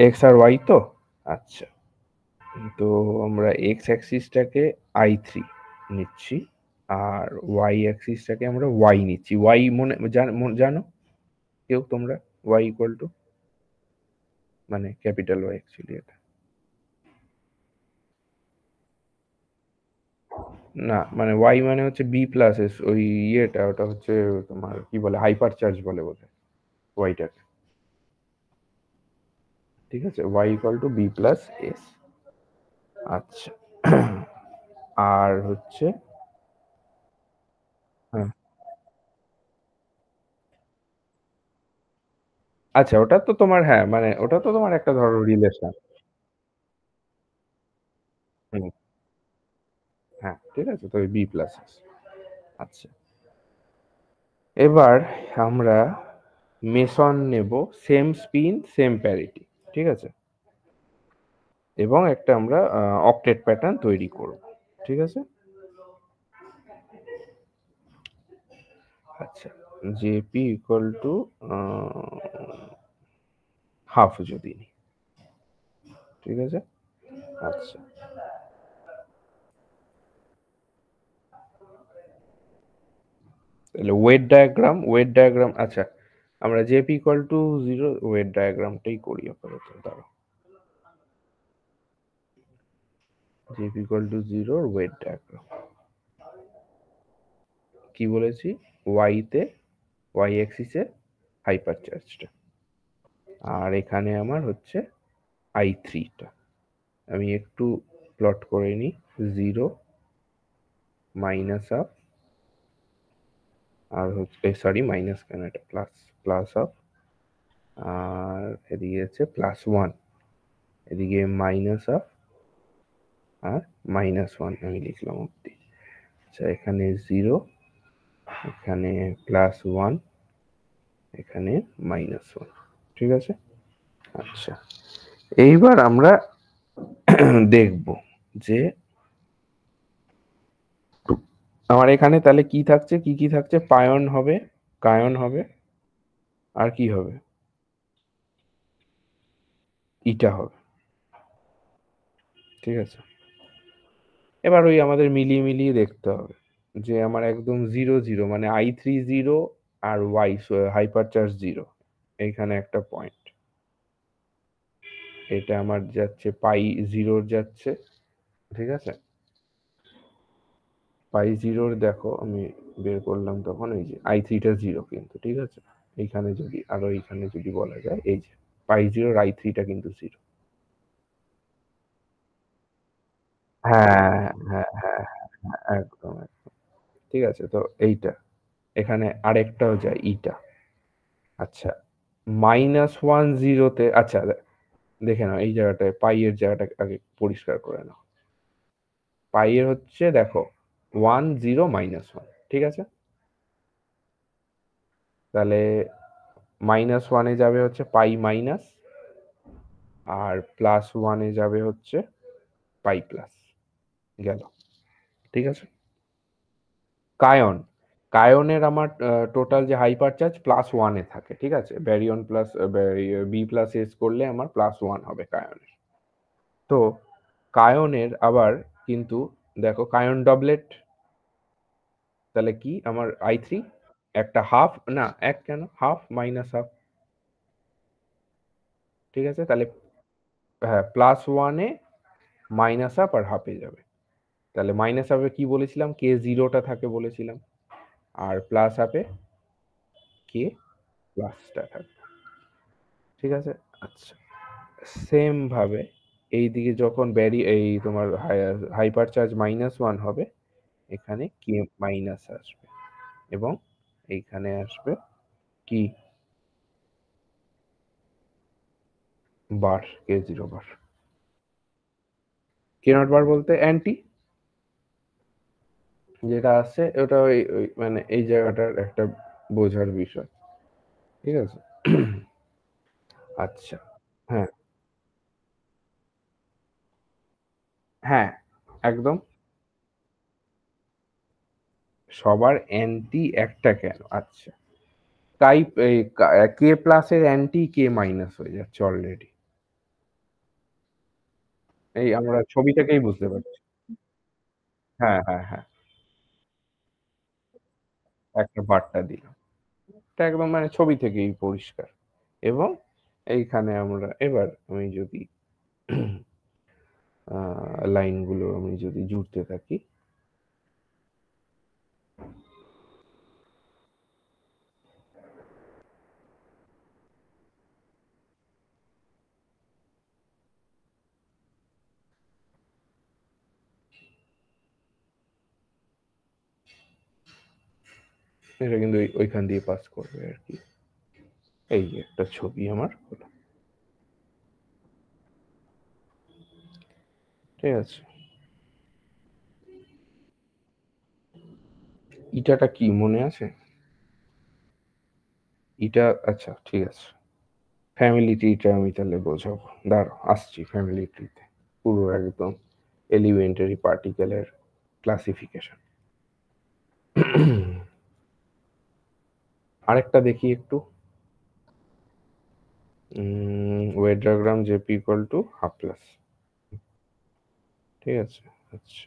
এক্স আর ওয়াই তো? আচ্ছা। তো আমরা এক্স অ্যাক্সিসটাকে i3 নিচ্ছি। আর ওয়াই অ্যাক্সিসটাকে আমরা ওয়াই নিচ্ছি। ওয়াই জানো কেউ তোমরা? ওয়াই ইকুয়াল টু মানে ক্যাপিটাল ওয়াই অ্যাকচুয়ালি এটা। না মানে ওয়াই মানে হচ্ছে বি প্লাস এস, ওই ওটা হচ্ছে তোমার কি বলে হাইপার চার্জ বলে বোধহয় ওয়াইটাকে। ঠিক আছে? Y equal to B plus S. আচ্ছা। আর হচ্ছে হ্যাঁ, আচ্ছা ওটা তো তোমার হ্যাঁ মানে ওটা তো তোমার একটা ধরো রিলেশন। হুম, হ্যাঁ ঠিক আছে তো বি প্লাস এস। আচ্ছা, এবার আমরা মেসন নেব, সেম স্পিন সেম প্যারিটি। ঠিক আছে? এবং একটা আমরা অক্টেট প্যাটার্ন তৈরি করব। ঠিক আছে? আচ্ছা, জেপি ইকুয়াল টু হাফ যদি নিই। ঠিক আছে? আচ্ছা, তাহলে ওয়েট ডায়াগ্রাম আচ্ছা, আমরা J P equal to zero weight ডায়াগ্রামটাই করি আপাতত। দাঁড়াও, J P equal to zero weight diagram কি বলেছি? ওয়াই অ্যাক্সিসে হাইপার চার্জটা, আর এখানে আমার হচ্ছে i3টা। আমি একটু প্লট করে নিই। জিরো মাইনাস অফ, আর হচ্ছে সরি মাইনাস কেন, এটা প্লাস, প্লাস অফ, আর এদিকে আছে প্লাস ওয়ান, এদিকে মাইনাস অফ আর -1 আমি লিখলাম অব্দি। আচ্ছা, এখানে 0, এখানে +1, এখানে -1। ঠিক আছে? আচ্ছা, এইবার আমরা দেখব যে আমার এখানে তাহলে কি থাকছে, কি থাকছে? পায়ন হবে, কায়ন হবে, আর কি হবে? ইটা হবে। ঠিক আছে? এবার ওই আমাদের মিলিয়ে দেখতে হবে যে আমার একদম 0 0 মানে i3 0 আর y হাইপার চার্জ 0, এইখানে একটা পয়েন্ট। এটা আমার যাচ্ছে পাই 0 যাচ্ছে। ঠিক আছে? পাই 0 দেখো আমি বের করলাম তখন এই যে i3 টা 0 কিন্তু। ঠিক আছে? এইখানে যদি আরো এইখানে যদি বলা যায় এই যে পাই 0 i3 টা কিন্তু 0। হ্যাঁ, হ্যাঁ, হ্যাঁ, হ্যাঁ, একদম একদম। ঠিক আছে? তো এইটা এখানে আরেকটাও যায় ইটা। আচ্ছা, -1 0 তে আচ্ছা দেখে নাও এই জায়গাটায় পাই এর জায়গাটা আগে পরিষ্কার করে নাও। পাই এর হচ্ছে দেখো 1 0 -1। ঠিক আছে? তাহলে -1 এ যাবে হচ্ছে পাই মাইনাস, আর +1 এ যাবে হচ্ছে পাই প্লাস। গেল। ঠিক আছে? কায়ন, কায়নের আমার টোটাল যে হাইপার চার্জ +1 এ থাকে। ঠিক আছে? Baryon plus B plus S করলে আমার +1 হবে কায়নের। তো কায়নের আবার কিন্তু দেখো কায়ন ডবলেট, তাহলে কি আমার i3 একটা হাফ, না এক কেন, হাফ মাইনাস হাফ। ঠিক আছে? তাহলে হ্যাঁ, +1 এ মাইনাস হাফ আর হাফে যাবে। তাহলে মাইনাস হাফে কি বলেছিলাম, কে জিরোটা থাকে বলেছিলাম, আর প্লাস হাফে কে প্লাসটা থাকে। ঠিক আছে? আচ্ছা, সেম ভাবে এইদিকে যখন এই তোমার হাইপার চার্জ -1 হবে, এখানে কে মাইনাস আসবে এবং এইখানে আসবে কি বার, কে জিরো বার। কে নট বার বলতে অ্যান্টি যেটা আসছে ওটা ওই মানে এই জায়গাটার একটা বোঝার বিষয়। ঠিক আছে? আচ্ছা, হ্যাঁ, হ্যাঁ, একদম। সবার অ্যান্টি একটা কেন? আচ্ছা, তাই এই কে প্লাস এর অ্যান্টি কে মাইনাস হয়ে যাচ্ছে অলরেডি। এই আমরা ছবি থেকেই বুঝতে পারছি। হ্যাঁ, হ্যাঁ, হ্যাঁ, একটা বার্তা দিলাম। এটা একদম মানে ছবি থেকেই পরিষ্কার। এবং এইখানে আমরা এবার আমি যদি লাইনগুলো আমি যদি জুড়তে থাকি, এটা কিন্তু ওইখান দিয়ে পাস করবে আর কি। এই যে একটা ছবি আমার হলো। ঠিক আছে? ইটাটা কি মনে আছে? ইটা আচ্ছা ঠিক আছে, ফ্যামিলি ট্রিটা আমি তাহলে বোঝাবো। দাঁড়াও আসছি ফ্যামিলি ট্রিতে। পুরো একদম এলিমেন্টারি পার্টিকেলের ক্লাসিফিকেশন। আরেকটা দেখি একটু। Weight diagram JP equal to half plus. ঠিক আছে? আচ্ছা,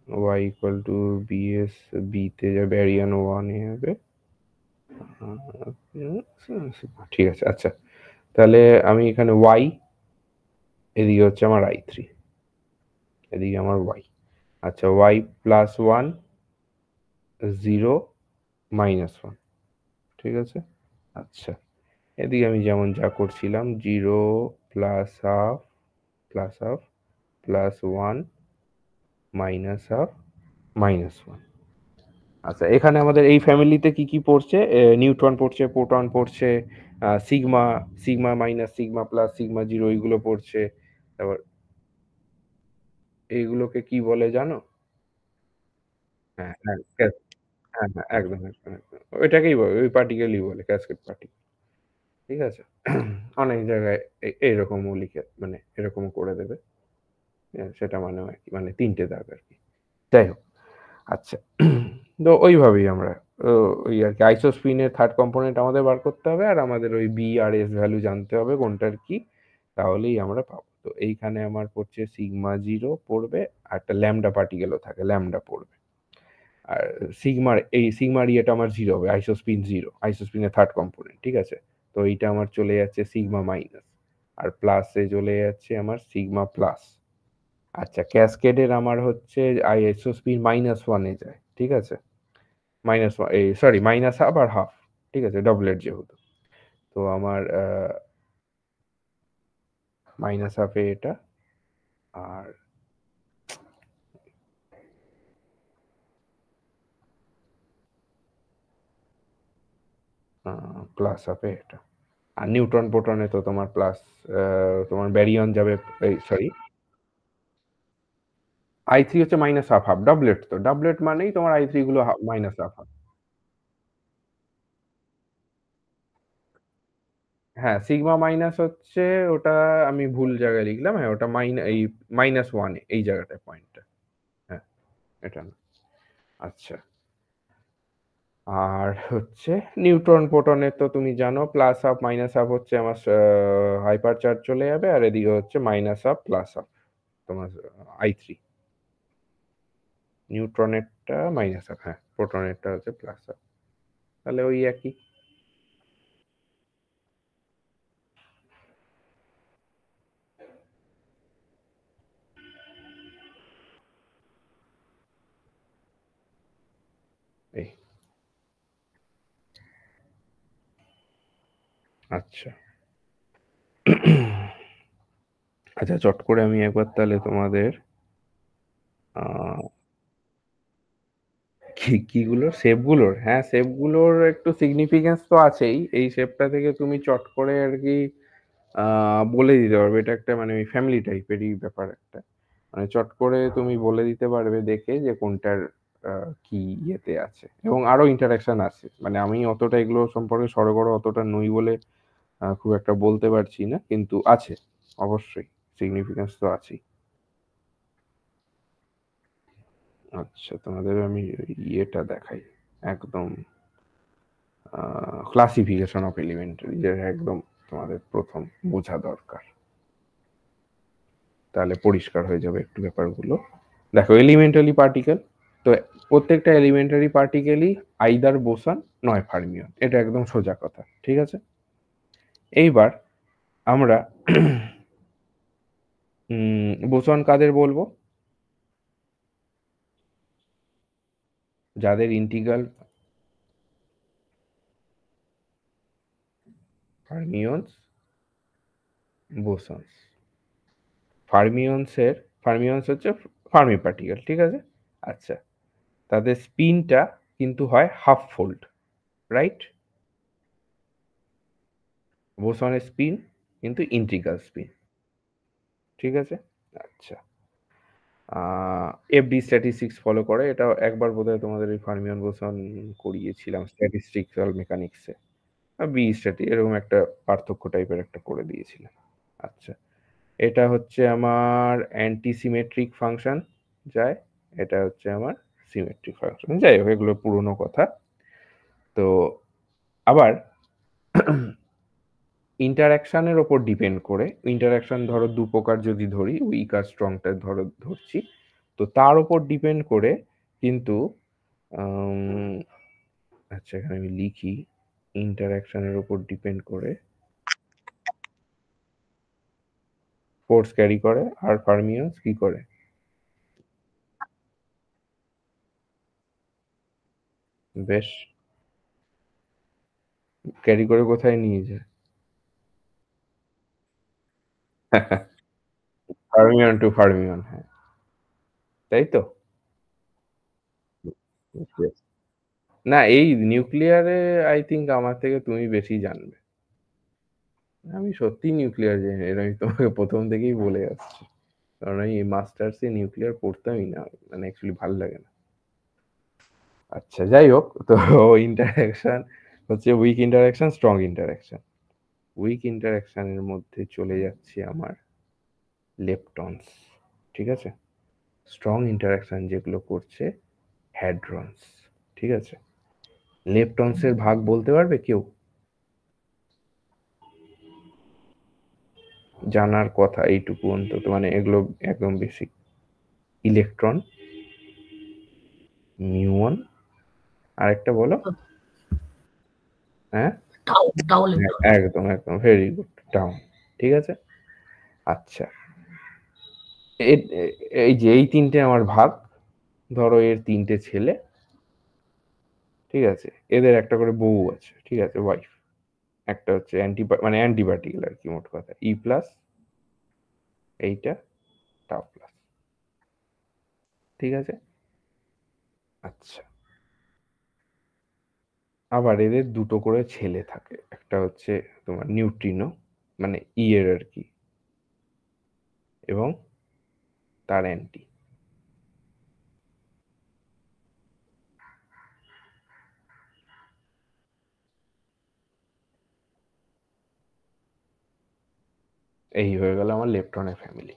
ওয়াই ইকুয়াল টু বিএস, বিতে যাবে ব্যারিয়ান 1 এ হবে। ঠিক আছে। আচ্ছা, তাহলে আমি এখানে ওয়াই, এদিকে হচ্ছে আমার i3, এদিকে আমার ওয়াই। আচ্ছা, ওয়াই +1 0 -1। ঠিক আছে? আচ্ছা, এদিকে আমি যেমন যা করছিলাম 0 plus half plus half +1 minus half -1। আচ্ছা, এখানে আমাদের এই ফ্যামিলিতে কি কি পড়ছে? নিউট্রন পড়ছে, প্রোটন পড়ছে, sigma, sigma minus, sigma plus, sigma zero, এইগুলো পড়ছে। তারপর এইগুলোকে কি বলে জানো? হ্যাঁ, হ্যাঁ, হ্যাঁ, হ্যাঁ, একদম, একদম, একদম। ওইটাকেই বলে, ওই পার্টিকেলই বলে ক্যাসকেড পার্টিকেল। ঠিক আছে? অনেক জায়গায় এইরকমও লিখে মানে এরকমও করে দেবে। সেটা মানেও একই। মানে ৩ টে দাগ আরকি। যাই হোক। আচ্ছা। তো ওইভাবেই আমরা ও ওই আরকি আইসোস্পিনের 3rd কম্পোনেন্ট আমাদের বার করতে হবে আর আমাদের ওই বি আর এস ভ্যালু জানতে হবে কোনটার কি, তাহলেই আমরা পাবো। তো এইখানে আমার পড়ছে সিগমা 0 পড়বে আর একটা ল্যামডা পার্টিকেলও থাকে, ল্যামডা পড়বে। আর সিগমার ইয়েটা আমার 0 হবে, আইসোস্পিন 0, আইসোস্পিনের 3rd কম্পোনেন্ট, ঠিক আছে? তো এইটা আমার চলে যাচ্ছে সিগমা মাইনাস। আর প্লাসে চলে যাচ্ছে আমার সিগমা প্লাস। আচ্ছা, ক্যাসকেডের আমার হচ্ছে আইসোস্পিন -1 এ যায়, ঠিক আছে? -1 এই সরি -1/2 আর হাফ, ঠিক আছে? ডবলেট যেহেতু। তো আমার -1/2 এ এটা আর +1/2 এ এটা। আর নিউট্রন প্রোটনে তো তোমার প্লাস তোমার ব্যারিয়ন যাবে এই সরি I3 হচ্ছে -1/2 হাফ ডবলেট তো। ডবলেট মানেই তোমার I3 গুলো -1/2 হাফ। হ্যাঁ, সিগমা মাইনাস হচ্ছে ওটা আমি ভুল জায়গায় লিখলাম। হ্যাঁ, ওটা এই -1 এ এই জায়গাটায় পয়েন্টটা। হ্যাঁ, এটা না। আচ্ছা। আর হচ্ছে নিউট্রন প্রোটনের তো তুমি জানো প্লাস হাফ মাইনাস হাফ হচ্ছে আমার হাইপার চার্জ চলে যাবে আর এদিকে হচ্ছে মাইনাস হাফ প্লাস হাফ তোমার I3। নিউট্রনেরটা মাইনাস হাফ, হ্যাঁ, প্রোটনেরটা হচ্ছে প্লাস হাফ। তাহলে ওই একই। এই আচ্ছা। আচ্ছা, চট করে আমি একবার তাহলে তোমাদের কিগুলোর শেপগুলোর, হ্যাঁ, শেপগুলোর একটু সিগনিফিকেন্স তো আছেই। এই শেপটা থেকে তুমি চট করে আর কি বলে দিতে পারবে। এটা একটা মানে ওই ফ্যামিলি টাইপেরই ব্যাপার একটা। মানে চট করে তুমি বলে দিতে পারবে দেখে যে কোনটার কি ইয়েতে আছে। এবং আরো ইন্টারেকশন আছে। মানে আমি অতটা এগুলো সম্পর্কে সড়গড় অতটা নই বলে খুব একটা বলতে পারছি না। কিন্তু আছে। অবশ্যই। সিগনিফিকেন্স তো আছেই। আচ্ছা, তোমাদের আমি ইয়েটা দেখাই। একদম ক্লাসিফিকেশন অফ এলিমেন্টারি যেটা একদম তোমাদের প্রথম বোঝা দরকার। তাহলে পরিষ্কার হয়ে যাবে একটু ব্যাপারগুলো। দেখো, এলিমেন্টারি পার্টিকেল তো প্রত্যেকটা এলিমেন্টারি পার্টিকেলই আইদার বোসন নয় ফার্মিয়ন, এটা একদম সোজা কথা, ঠিক আছে? এইবার আমরা বোসন কাদের বলবো? যাদের ইন্টিগ্রাল ফার্মিয়নস বোসনস। ফার্মিয়নস হচ্ছে ফার্মি পার্টিকেল, ঠিক আছে? আচ্ছা, তাদের স্পিনটা কিন্তু হয় হাফ ফোল্ড, রাইট? বোসনের স্পিন কিন্তু ইন্টিগ্রাল স্পিন, ঠিক আছে? আচ্ছা, এফডি স্ট্যাটিস্টিক্স ফলো করে। এটা একবার বোধহয় তোমাদের ওই ফার্মিয়ন বোসন করিয়েছিলাম স্ট্যাটিস্টিক্যাল মেকানিক্সে। বি স্ট্যাটি এরকম একটা পার্থক্য টাইপের একটা করে দিয়েছিলাম। আচ্ছা, এটা হচ্ছে আমার অ্যান্টি সিমেট্রিক ফাংশন যায়, এটা হচ্ছে আমার সিমেট্রিক ফাংশন। যাই হোক, এগুলো পুরনো কথা। তো আবার ইন্টারাকশনের ওপর ডিপেন্ড করে, ইন্টারাকশন ধরো দু প্রকার যদি ধরি, উইক আর স্ট্রংটা ধরছি, তো তার ওপর ডিপেন্ড করে কিন্তু আচ্ছা, এখানে আমি লিখি ইন্টারাকশনের ওপর ডিপেন্ড করে ফোর্স ক্যারি করে আর ফার্মিয়ন্স কি করে, বেশ, ক্যারি করে কোথায় নিয়ে যায়? ফার্মিয়ন টু ফার্মিয়ন, হ্যাঁ, তাই তো? Yes. না, এই নিউক্লিয়ারে আই থিঙ্ক আমার থেকে তুমি বেশি জানবে। আমি সত্যি নিউক্লিয়ার জানি না, এটা আমি তোমাকে প্রথম থেকেই বলে আসছি। কারণ আমি মাস্টার্সে নিউক্লিয়ার পড়তামই না, মানে অ্যাকচুয়ালি ভালো লাগে না। আচ্ছা যাই হোক, তো ইন্টারাকশন হচ্ছে weak interaction, strong interaction. Weak ইন্টারাকশনের মধ্যে চলে যাচ্ছে আমার লেপটনস, ঠিক আছে। স্ট্রং ইন্টারাকশন যেগুলো করছে হ্যাড্রনস, ঠিক আছে। লেপটনসের ভাগ বলতে পারবে কেউ? জানার কথা এইটুকু অন্তত, মানে এগুলো একদম বেসিক। ইলেকট্রন, মিউন, আরেকটা বলো। হ্যাঁ, একদম একদম, ভেরি গুড, ডাউন, ঠিক আছে। আচ্ছা, এই যে এই তিনটে আমার ভাগ, ধরো এর তিনটে ছেলে, ঠিক আছে, এদের একটা করে বউ আছে, ঠিক আছে, ওয়াইফ। একটা হচ্ছে মানে অ্যান্টি পার্টিকেল আর কি, মোট কথা ই প্লাস, এইটা টাও প্লাস, ঠিক আছে। আচ্ছা, আবার এদের দুটো করে ছেলে থাকে, একটা হচ্ছে তোমার নিউট্রিনো, মানে ই এর আর কি, এবং তার অ্যান্টি। এই হয়ে গেল আমার লেপটনের ফ্যামিলি,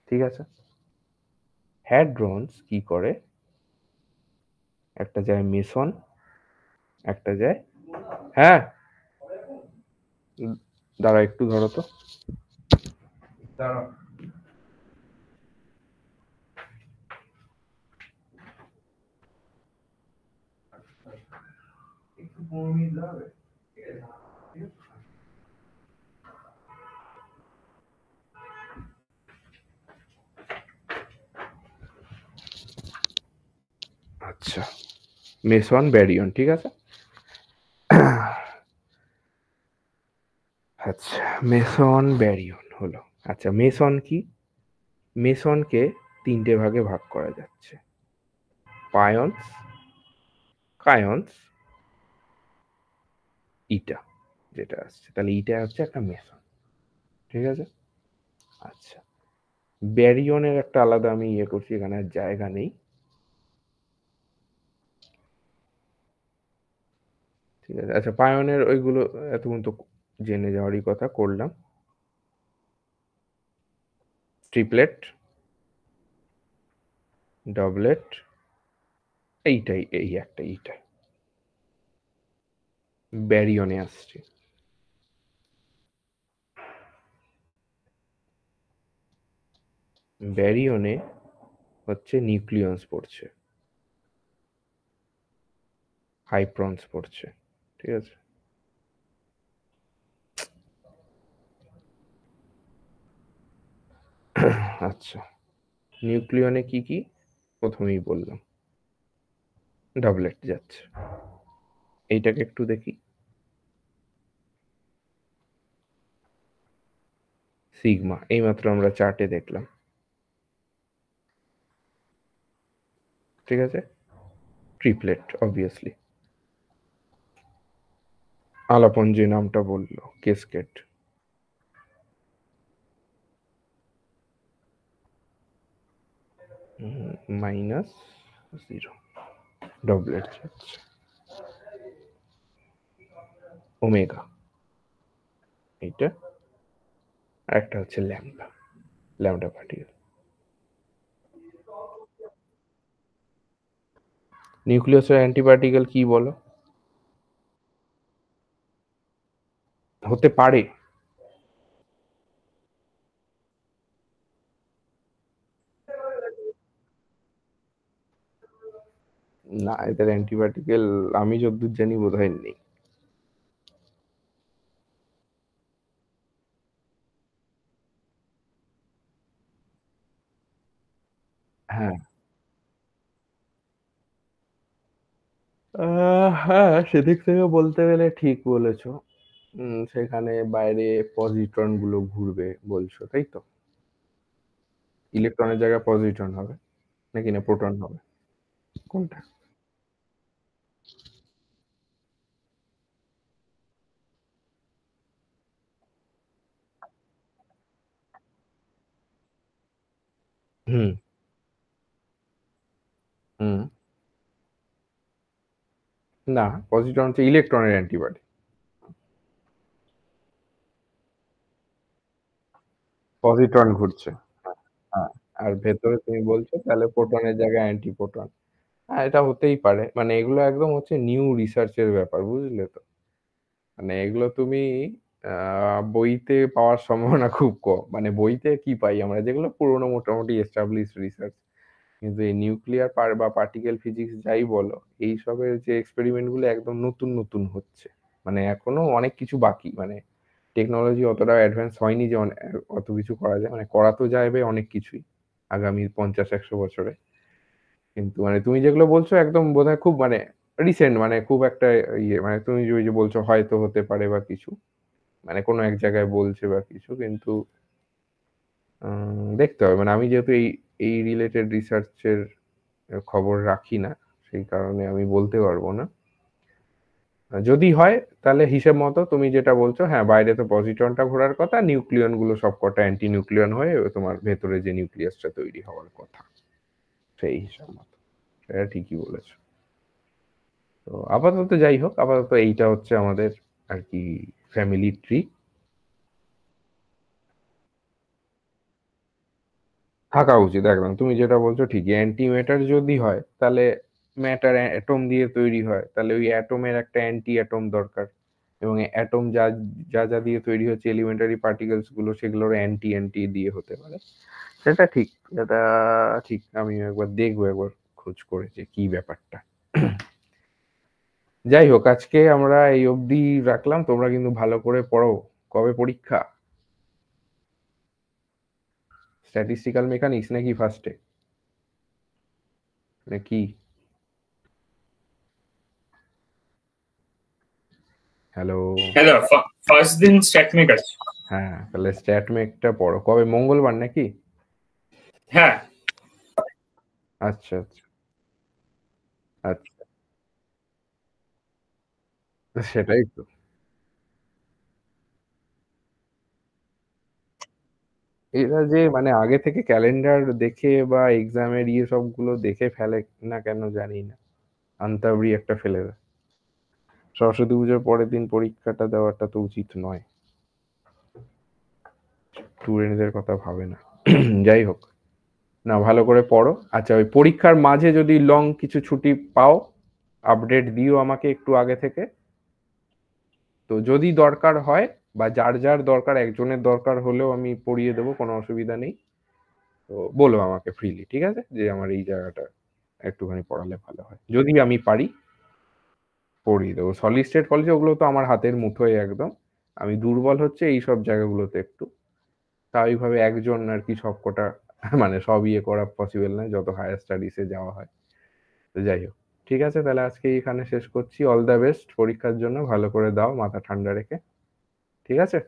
ঠিক আছে। হ্যাড্রনস কি করে, একটা যায় মেসন, একটা যায়, হ্যাঁ, দাঁড়া একটু, ধরো তো, দাঁড়াও। একটু 15 মিনিট দাঁড়াবে? আচ্ছা, মেসন ব্যারিয়ন, ঠিক আছে। আচ্ছা, মেসন ব্যারিয়ন হলো। আচ্ছা, মেসন কি? মেসনকে তিনটে ভাগে ভাগ করা যাচ্ছে, পায়ন্স, কায়ন্স, ইটা, যেটা আসছে, তাহলে ইটা হচ্ছে একটা মেসন, ঠিক আছে। আচ্ছা, ব্যারিয়নের একটা আলাদা আমি ইয়ে করছি, এখানে আর জায়গা নেই, ঠিক আছে। আচ্ছা, পায়নের ওইগুলো এতক্ষণ তো জেনে যাওয়ারই কথা, করলাম। ট্রিপলেট, ডবলেট, এইটাই, এই একটা, এইটাই ব্যারিয়নে আসছে। ব্যারিয়নে হচ্ছে নিউক্লিয়ন্স পড়ছে, হাইপ্রনস পড়ছে, ঠিক আছে। আচ্ছা, নিউক্লিয়নে কি কি প্রথমেই বললাম, ডাবলেট যাচ্ছে। এইটাকে একটু দেখি, সিগমা, এইমাত্র আমরা চার্টে দেখলাম, ঠিক আছে। ট্রিপলেট অবভিয়াসলি, আলাপন যে নামটা বললো, কেসকেট, মাইনাস জিরো, ডবলেট যাচ্ছে। ওমেগা, এইটা, আর একটা হচ্ছে ল্যাম্ডা, ল্যাম্ডা পার্টিকেল। নিউক্লিয়াসের অ্যান্টিপার্টিকেল কি বলো? হতে পারে, না এদের অ্যান্টিপার্টিকেল আমি যতদূর জানি বোধহয় নেই। হ্যাঁ, হ্যাঁ, সেদিক থেকে বলতে গেলে ঠিক বলেছো। সেখানে বাইরে পজিট্রন গুলো ঘুরবে বলছো, তাই তো? ইলেকট্রনের জায়গায় পজিট্রন হবে, নাকি না প্রোটন হবে, কোনটা? হুম হুম না, পজিট্রন হচ্ছে ইলেকট্রনের অ্যান্টিবডি। পজিট্রন ঘুরছে। হ্যাঁ, আর ভেতরে তুমি বলছো তাহলে প্রোটনের জায়গায় অ্যান্টিপ্রোটন। হ্যাঁ, এটা হতেই পারে। মানে এগুলো একদম হচ্ছে নিউ রিসার্চ এর ব্যাপার, বুঝলে তো? মানে এগুলো তুমি আ বইতে পাওয়ার সম্ভাবনা খুব কম। মানে বইতে কি পাই আমরা? যেগুলো পুরনো মোটামুটি এস্টাবলিশড রিসার্চ। কিন্তু এই নিউক্লিয়ার বা পার্টিকেল ফিজিক্স যাই বলো, এইসবের যে এক্সপেরিমেন্ট গুলো একদম নতুন, নতুন হচ্ছে। মানে এখনো অনেক কিছু বাকি। মানে টেকনোলজি অতটা অ্যাডভান্স হয়নি যে অত কিছু করা যায়। মানে করা তো যাবে অনেক কিছুই আগামী ৫০-১০০ বছরে। কিন্তু মানে তুমি যেগুলো বলছো একদম বোধহয় খুব মানে রিসেন্ট, মানে খুব একটা ইয়ে, মানে তুমি যে ওই যে বলছো হয়তো হতে পারে বা কিছু। মানে কোনো এক জায়গায় বলছে বা কিছু, কিন্তু দেখতে হবে। মানে আমি যেহেতু এই রিলেটেড রিসার্চ এর খবর রাখি না, সেই কারণে আমি বলতে পারবো না। যদি হয় তাহলে হিসেব মতো তুমি যেটা বলছো, হ্যাঁ, বাইরে তো পজিট্রনটা ঘোরার কথা, নিউক্লিয়ন গুলো সবকটা অ্যান্টি নিউক্লিয়ন হয়ে তোমার ভেতরে যে নিউক্লিয়াসটা তৈরি হওয়ার কথা, সেই হিসাব মতো। এটা ঠিকই বলেছো। তো আপাতত যাই হোক, আপাতত এইটা হচ্ছে আমাদের আর কি ফ্যামিলি ট্রি। থাকা উচিত একদম। তুমি যেটা বলছো ঠিকই। অ্যান্টি ম্যাটার যদি হয় তাহলে ম্যাটার অ্যাটম দিয়ে তৈরি হয়, তাহলে ওই অ্যাটমের একটা অ্যান্টি অ্যাটম দরকার। এবং অ্যাটম যা দিয়ে তৈরি হচ্ছে এলিমেন্টারি পার্টিকেলস গুলো, সেগুলোর অ্যান্টি অ্যান্টি দিয়ে হতে পারে। সেটা ঠিক, এটা ঠিক। আমি একবার দেখবো, একবার খোঁজ করে যে কি ব্যাপারটা। যাই হোক, আজকে আমরা এই অবধি রাখলাম। তোমরা কিন্তু ভালো করে পড়ো। কবে পরীক্ষা? স্ট্যাটিস্টিক্যাল মেকানিক্স নাকি ফার্স্টে, নাকি? হ্যালো?
হ্যালো, ফার্স্ট দিন স্ট্যাট মেক আছে।
হ্যাঁ, তাহলে স্ট্যাট মেকটা পড়ো। কবে, মঙ্গলবার নাকি?
হ্যাঁ।
আচ্ছা আচ্ছা আচ্ছা। সেটাই তো। এরা যে মানে আগে থেকে ক্যালেন্ডার দেখে বা এক্সামের ইয়ে সবগুলো দেখে ফেলে না কেন জানি না, আন্তাবড়ি একটা ফেলে দেয়। সরস্বতী পুজোর পরের দিন পরীক্ষাটা দেওয়াটা তো উচিত নয়। স্টুডেন্টদের কথা ভাবে না। যাই হোক, না, ভালো করে পড়ো। আচ্ছা, ওই পরীক্ষার মাঝে যদি লং কিছু ছুটি পাও, আপডেট দিও আমাকে একটু আগে থেকে। তো যদি দরকার হয়, বা যার যার দরকার, একজনের দরকার হলেও আমি পড়িয়ে দেবো, কোনো অসুবিধা নেই। তো বলো আমাকে ফ্রিলি, ঠিক আছে, যে আমার এই জায়গাটা একটুখানি পড়ালে ভালো হয়। যদি আমি পারি পড়িয়ে দেবো। সলিড স্টেট কলেজে ওগুলো তো আমার হাতের মুঠোয় একদম। আমি দুর্বল হচ্ছে এই সব জায়গাগুলোতে একটু। স্বাভাবিকভাবে একজন আর কি সবকটা মানে সব ইয়ে করা পসিবল নয়, যত হায়ার স্টাডিজে যাওয়া হয়। তো যাই হোক, ঠিক আছে, তাহলে আজকে এখানে শেষ করছি। অল দ্য বেস্ট পরীক্ষার জন্য। ভালো করে দাও মাথা ঠান্ডা রেখে। ঠিক আছে?